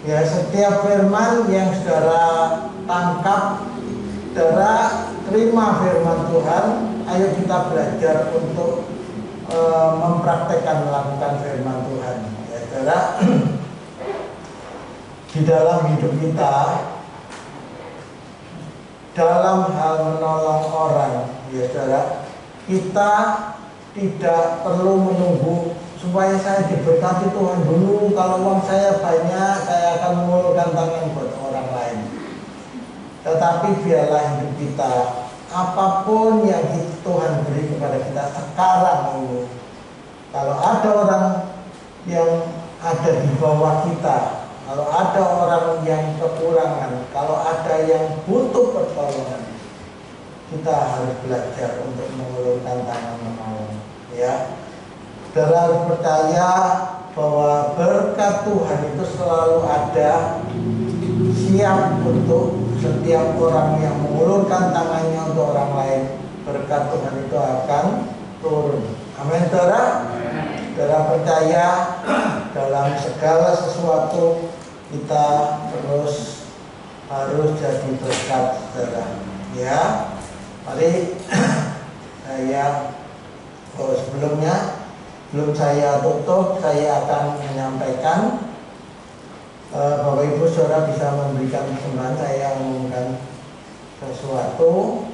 ya, setiap firman yang saudara tangkap, saudara terima firman Tuhan. Ayo kita belajar untuk mempraktekkan melakukan firman Tuhan. Ya, saudara, di dalam hidup kita, dalam hal menolong orang, ya saudara, kita tidak perlu menunggu supaya saya diberkati Tuhan dulu. Kalau uang saya banyak, saya akan mengulurkan tangan buat orang lain. Tetapi biarlah hidup kita, apapun yang Tuhan beri kepada kita sekarang ini, kalau ada orang yang ada di bawah kita, kalau ada orang yang kekurangan, kalau ada yang butuh pertolongan, kita harus belajar untuk mengulurkan tangan menolong. Ya, saudara harus percaya bahwa berkat Tuhan itu selalu ada, siap untuk setiap orang yang mengulurkan tangannya untuk orang lain. Berkat Tuhan itu akan turun. Amin, saudara. Saudara percaya dalam segala sesuatu kita terus harus jadi berkat, saudara. Ya, mari sebelum saya tutup, saya akan menyampaikan, Bapak Ibu Saudara bisa memberikan persembahan. Saya umumkan sesuatu.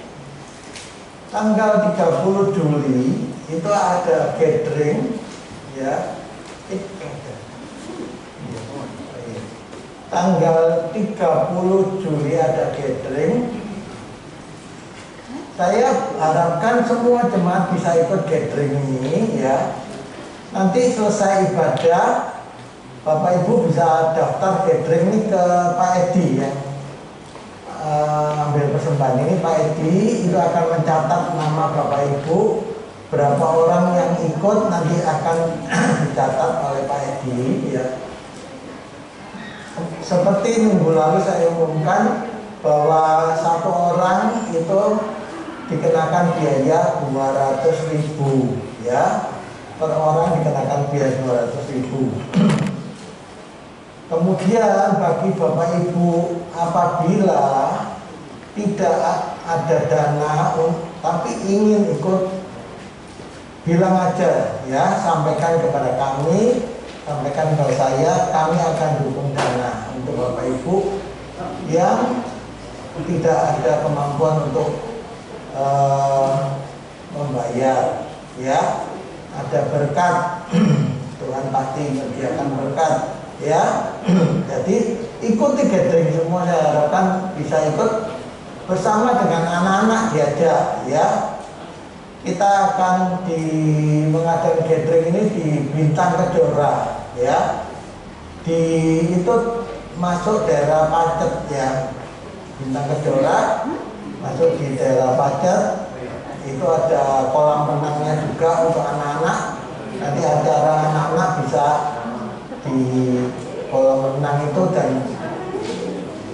Tanggal 30 Juli itu ada gathering, ya. Tanggal 30 Juli ada gathering. Saya harapkan semua jemaat bisa ikut gathering ini, ya. Nanti selesai ibadah, Bapak Ibu bisa daftar gathering ini ke Pak Edi, ya. Ambil persembahan ini, Pak Edi itu akan mencatat nama Bapak Ibu, berapa orang yang ikut nanti akan dicatat oleh Pak Edi, ya. Seperti minggu lalu saya umumkan bahwa satu orang itu dikenakan biaya 200.000, ya. Per orang dikenakan biaya 200.000. Kemudian bagi Bapak Ibu, apabila tidak ada dana tapi ingin ikut, bilang aja, ya, sampaikan kepada kami, sampaikan ke saya, kami akan dukung dana untuk Bapak Ibu yang tidak ada kemampuan untuk membayar, ya. Ada berkat, Tuhan pasti menyediakan berkat, ya. Jadi ikuti gathering semua, saya harapkan bisa ikut bersama dengan anak-anak diajak, ya. Kita akan mengadakan gathering ini di Bintang Kejora, ya. Itu masuk daerah Pacet, ya. Bintang Kejora masuk di daerah Pacet. Itu ada kolam renangnya juga untuk anak-anak. Nanti acara anak-anak bisa di kolam renang itu, dan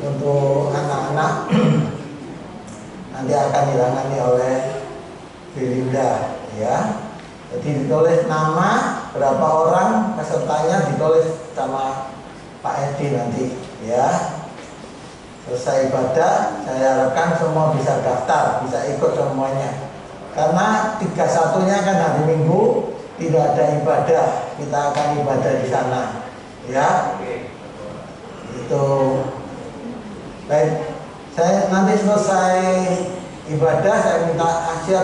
untuk anak-anak nanti akan ditangani oleh Belinda, ya. Jadi ditulis nama, berapa orang pesertanya ditulis sama Pak Edi nanti, ya. Selesai ibadah, saya harapkan semua bisa daftar, bisa ikut semuanya. Karena 31-nya kan hari Minggu, tidak ada ibadah, kita akan ibadah di sana, ya. Itu baik. Saya nanti selesai ibadah, saya minta Asia,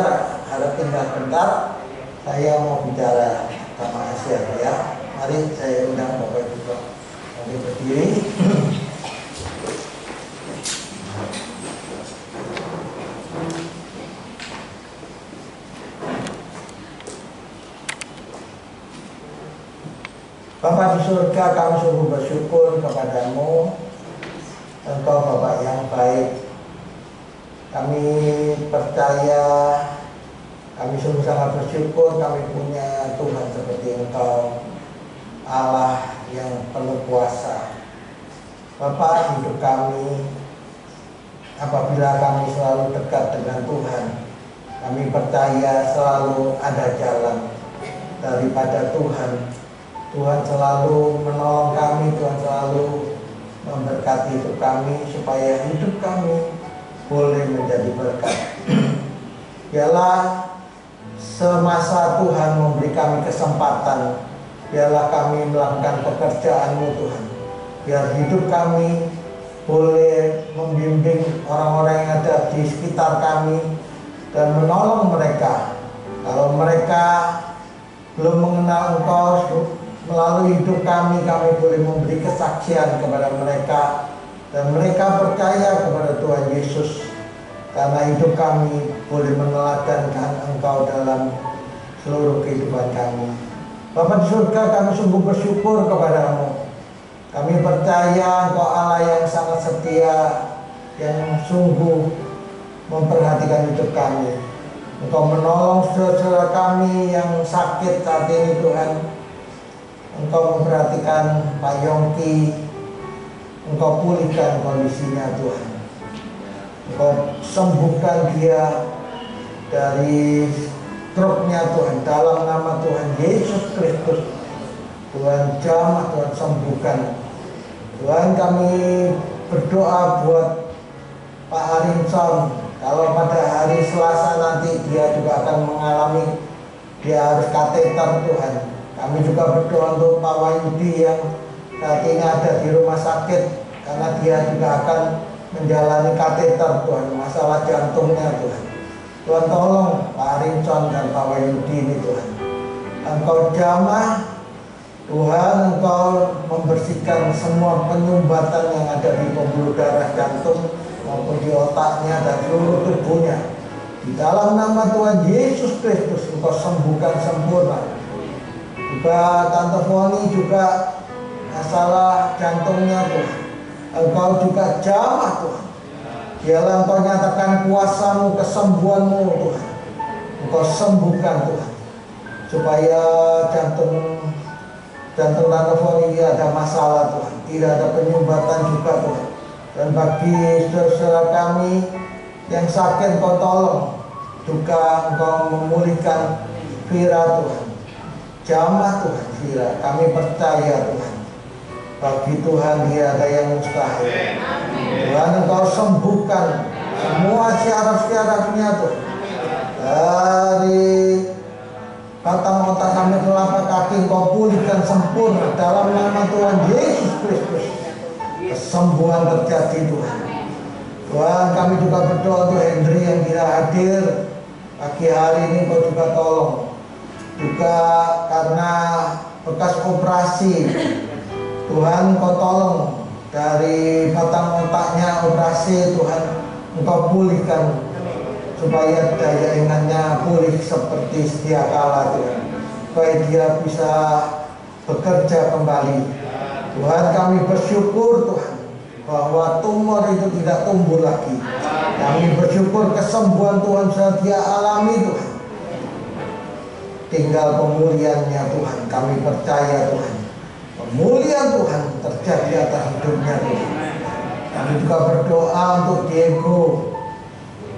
harap tinggal bentar, saya mau bicara sama Asia, ya. Mari saya undang Bapak Ibu nanti berdiri. Bapa di surga, kami sungguh bersyukur kepadamu. Engkau Bapa yang baik. Kami percaya, kami sungguh sangat bersyukur kami punya Tuhan seperti Engkau, Allah yang penuh kuasa. Bapa, hidup kami, apabila kami selalu dekat dengan Tuhan, kami percaya selalu ada jalan daripada Tuhan. Tuhan selalu menolong kami, Tuhan selalu memberkati hidup kami supaya hidup kami boleh menjadi berkat. Biarlah semasa Tuhan memberi kami kesempatan, biarlah kami melakukan pekerjaan-Mu Tuhan. Biar hidup kami boleh membimbing orang-orang yang ada di sekitar kami dan menolong mereka. Kalau mereka belum mengenal Engkau, melalui hidup kami boleh memberi kesaksian kepada mereka dan mereka percaya kepada Tuhan Yesus karena hidup kami boleh meneladankan Engkau dalam seluruh kehidupan kami. Bapa di surga, kami sungguh bersyukur kepadamu. Kami percaya Engkau Allah yang sangat setia, yang sungguh memperhatikan hidup kami. Engkau menolong saudara-saudara kami yang sakit saat ini Tuhan. Engkau memperhatikan Pak Yongki, Engkau pulihkan kondisinya Tuhan. Engkau sembuhkan dia dari stroke-nya Tuhan, dalam nama Tuhan Yesus Kristus. Tuhan jamah, Tuhan sembuhkan. Tuhan, kami berdoa buat Pak Arinson. Kalau pada hari Selasa nanti dia juga akan mengalami, dia harus kateter Tuhan. Kami juga berdoa untuk Pak Wahyudi yang saat ini ada di rumah sakit karena dia juga akan menjalani kateter Tuhan, masalah jantungnya Tuhan. Tuhan tolong Pak Arinson dan Pak Wahyudi ini Tuhan. Engkau jamah Tuhan, Engkau membersihkan semua penyumbatan yang ada di pembuluh darah jantung maupun di otaknya dan seluruh tubuhnya. Di dalam nama Tuhan Yesus Kristus Engkau sembuhkan sempurna. Juga Tante Foni juga masalah jantungnya Tuhan. Engkau juga jamah Tuhan. Biarlah Engkau nyatakan kuasa-Mu, kesembuhan-Mu Tuhan. Engkau sembuhkan Tuhan. Supaya jantung Tante Foni ada masalah Tuhan. Tidak ada penyumbatan juga Tuhan. Dan bagi saudara kami yang sakit Engkau tolong. Juga Engkau memulihkan Vira Tuhan. Jamah Tuhan Vira, kami percaya Tuhan. Bagi Tuhan tidak ada yang mustahil. Tuhan Engkau sembuhkan semua syaraf-syarafnya Tuhan. Dari batang otak sampai telapak kaki Engkau pulihkan sempurna dalam nama Tuhan Yesus Kristus. Kesembuhan terjadi Tuhan. Tuhan, kami juga berdoa untuk Hendri yang tidak hadir pagi hari ini, Engkau juga tolong. Juga karena bekas operasi, Tuhan Engkau tolong dari batang otaknya operasi Tuhan, Engkau pulihkan supaya daya ingatnya pulih seperti sedia kala Tuhan, supaya dia bisa bekerja kembali. Tuhan, kami bersyukur Tuhan bahwa tumor itu tidak tumbuh lagi. Kami bersyukur kesembuhan Tuhan sudah dia alami Tuhan. Tinggal pemulihannya Tuhan, kami percaya Tuhan. Pemulihan Tuhan terjadi atas hidupnya Tuhan. Kami juga berdoa untuk Diego,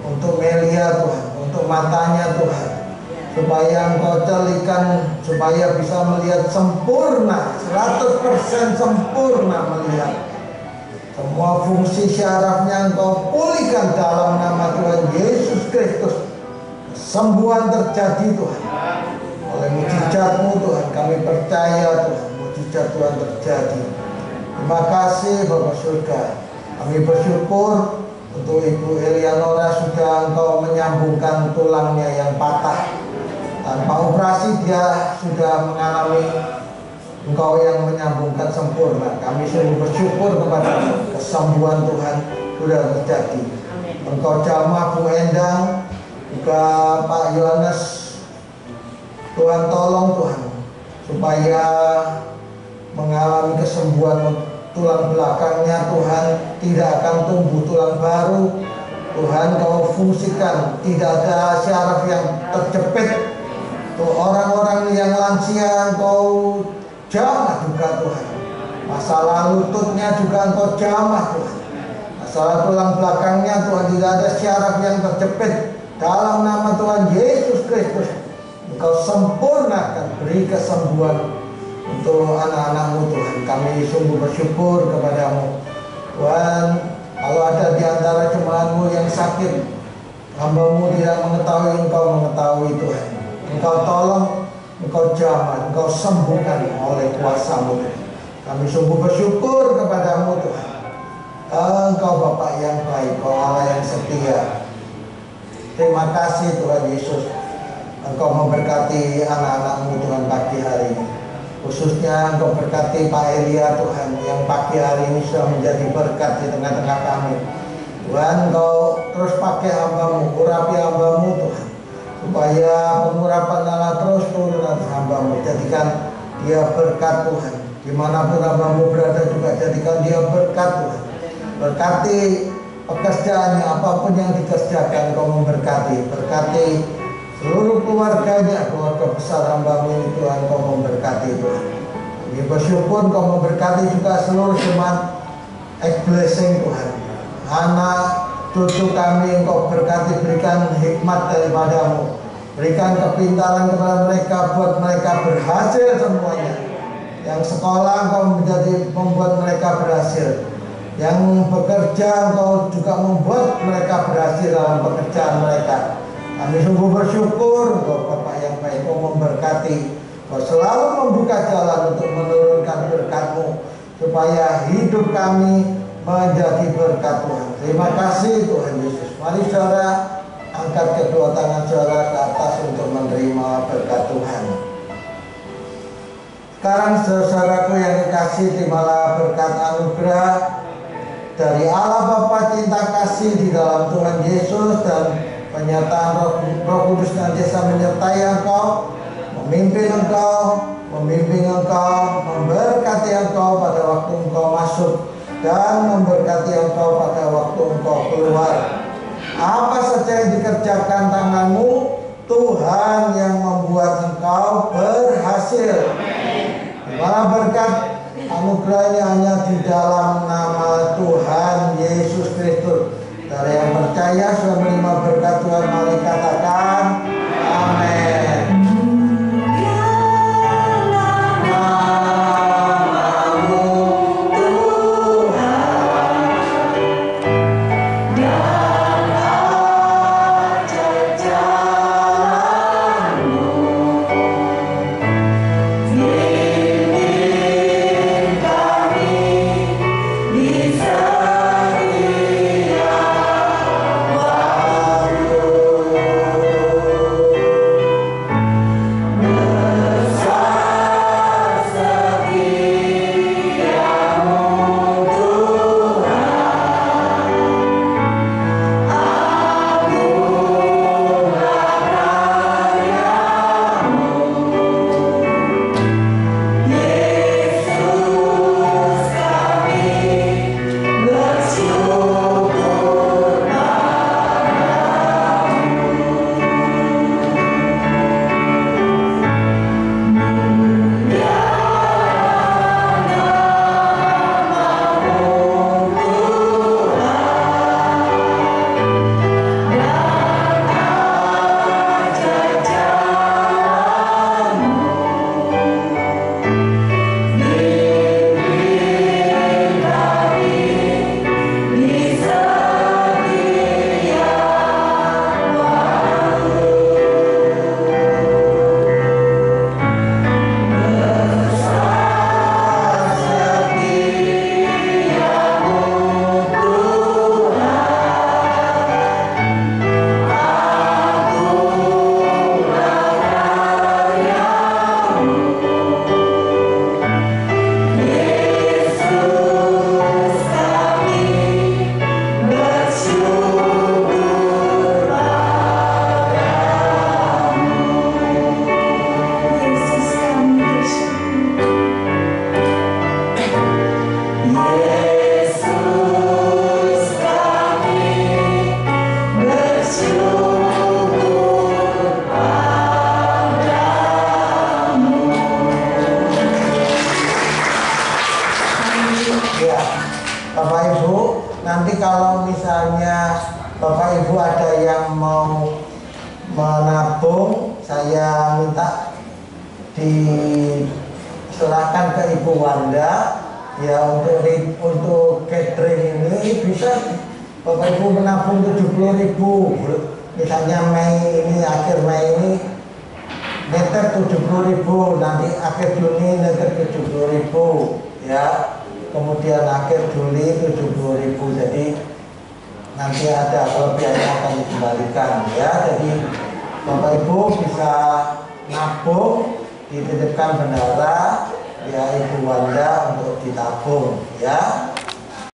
untuk Melia Tuhan, untuk matanya Tuhan. Supaya Engkau celikan, supaya bisa melihat sempurna, 100% sempurna melihat. Semua fungsi syarafnya Engkau pulihkan dalam nama Tuhan Yesus Kristus. Kesembuhan terjadi Tuhan. Oleh mujizat-Mu Tuhan, kami percaya Tuhan, mujizat Tuhan terjadi. Terima kasih Bapak surga. Kami bersyukur untuk Ibu Elianora sudah Engkau menyambungkan tulangnya yang patah. Tanpa operasi dia sudah mengalami Engkau yang menyambungkan sempurna. Kami sungguh bersyukur kepada kesembuhan Tuhan sudah terjadi. Engkau jamah Bu Endang, juga Pak Yohanes. Tuhan tolong Tuhan supaya mengalami kesembuhan tulang belakangnya. Tuhan, tidak akan tumbuh tulang baru. Tuhan, Kau fungsikan, tidak ada syaraf yang terjepit. Tuh, orang-orang yang lansia Kau jamah juga Tuhan. Masalah lututnya juga Engkau jamah Tuhan. Masalah tulang belakangnya Tuhan, tidak ada syaraf yang terjepit. Dalam nama Tuhan Yesus Kristus, Engkau sempurnakan, beri kesembuhan untuk anak-anak-Mu Tuhan. Kami sungguh bersyukur kepadamu Tuhan. Kalau ada di antara jemaat-Mu yang sakit, hamba-Mu tidak mengetahui, Engkau mengetahui Tuhan. Engkau tolong, Engkau jamah, Engkau sembuhkan oleh kuasa-Mu. Kami sungguh bersyukur kepadamu Tuhan. Engkau Bapa yang baik, Engkau Allah yang setia. Terima kasih Tuhan Yesus, Engkau memberkati anak-anak-Mu Tuhan pagi hari ini. Khususnya Engkau berkati Pak Elia Tuhan, yang pagi hari ini sudah menjadi berkat di tengah-tengah kami. Tuhan, Engkau terus pakai hamba-Mu, urapi hamba-Mu Tuhan, supaya pengurapan Allah terus turun atas hamba-Mu. Jadikan dia berkat Tuhan, dimanapun hamba-Mu berada juga jadikan dia berkat Tuhan. Berkati pekerjaannya, apapun yang dikerjakan Engkau memberkati. Berkati seluruh keluarganya, keluarga besar hamba-Mu ini Tuhan, Engkau memberkati Tuhan. Kami bersyukur Engkau memberkati juga seluruh jemaat blessing Tuhan. Anak cucu kami Engkau berkati, berikan hikmat daripada-Mu, berikan kepintaran kepada mereka, buat mereka berhasil semuanya. Yang sekolah Engkau membuat mereka berhasil. Yang bekerja Engkau juga membuat mereka berhasil dalam pekerjaan mereka. Kami sungguh bersyukur Engkau Bapa yang baik, Engkau memberkati, Engkau selalu membuka jalan untuk menurunkan berkat-Mu, supaya hidup kami menjadi berkat Tuhan. Terima kasih Tuhan Yesus. Mari saudara, angkat kedua tangan saudara ke atas untuk menerima berkat Tuhan. Sekarang saudaraku yang dikasih, terimalah berkat anugerah dari Allah Bapa cinta kasih di dalam Tuhan Yesus, dan penyertaan Roh Kudus senantiasa menyertai engkau, memimpin engkau, membimbing engkau, memberkati engkau pada waktu engkau masuk, dan memberkati engkau pada waktu engkau keluar. Apa saja yang dikerjakan tanganmu, Tuhan yang membuat engkau berhasil. Dimana berkat anugerah ini hanya di dalam nama Tuhan Yesus Kristus. Dari yang percaya sudah menerima berkat Tuhan, mari katakan amin. Ya, Bapak Ibu, nanti kalau misalnya Bapak Ibu ada yang mau menabung, saya minta diserahkan ke Ibu Wanda ya untuk catering ini. Bisa Bapak Ibu menabung 70.000, misalnya Mei ini, akhir Mei ini neter 70.000, nanti akhir Juni neter 70.000 ya, kemudian akhir Juli 70.000, jadi nanti ada kelebihannya akan dikembalikan ya. Jadi Bapak Ibu bisa nabung, dititipkan bendara ya Ibu Wanda untuk ditabung ya.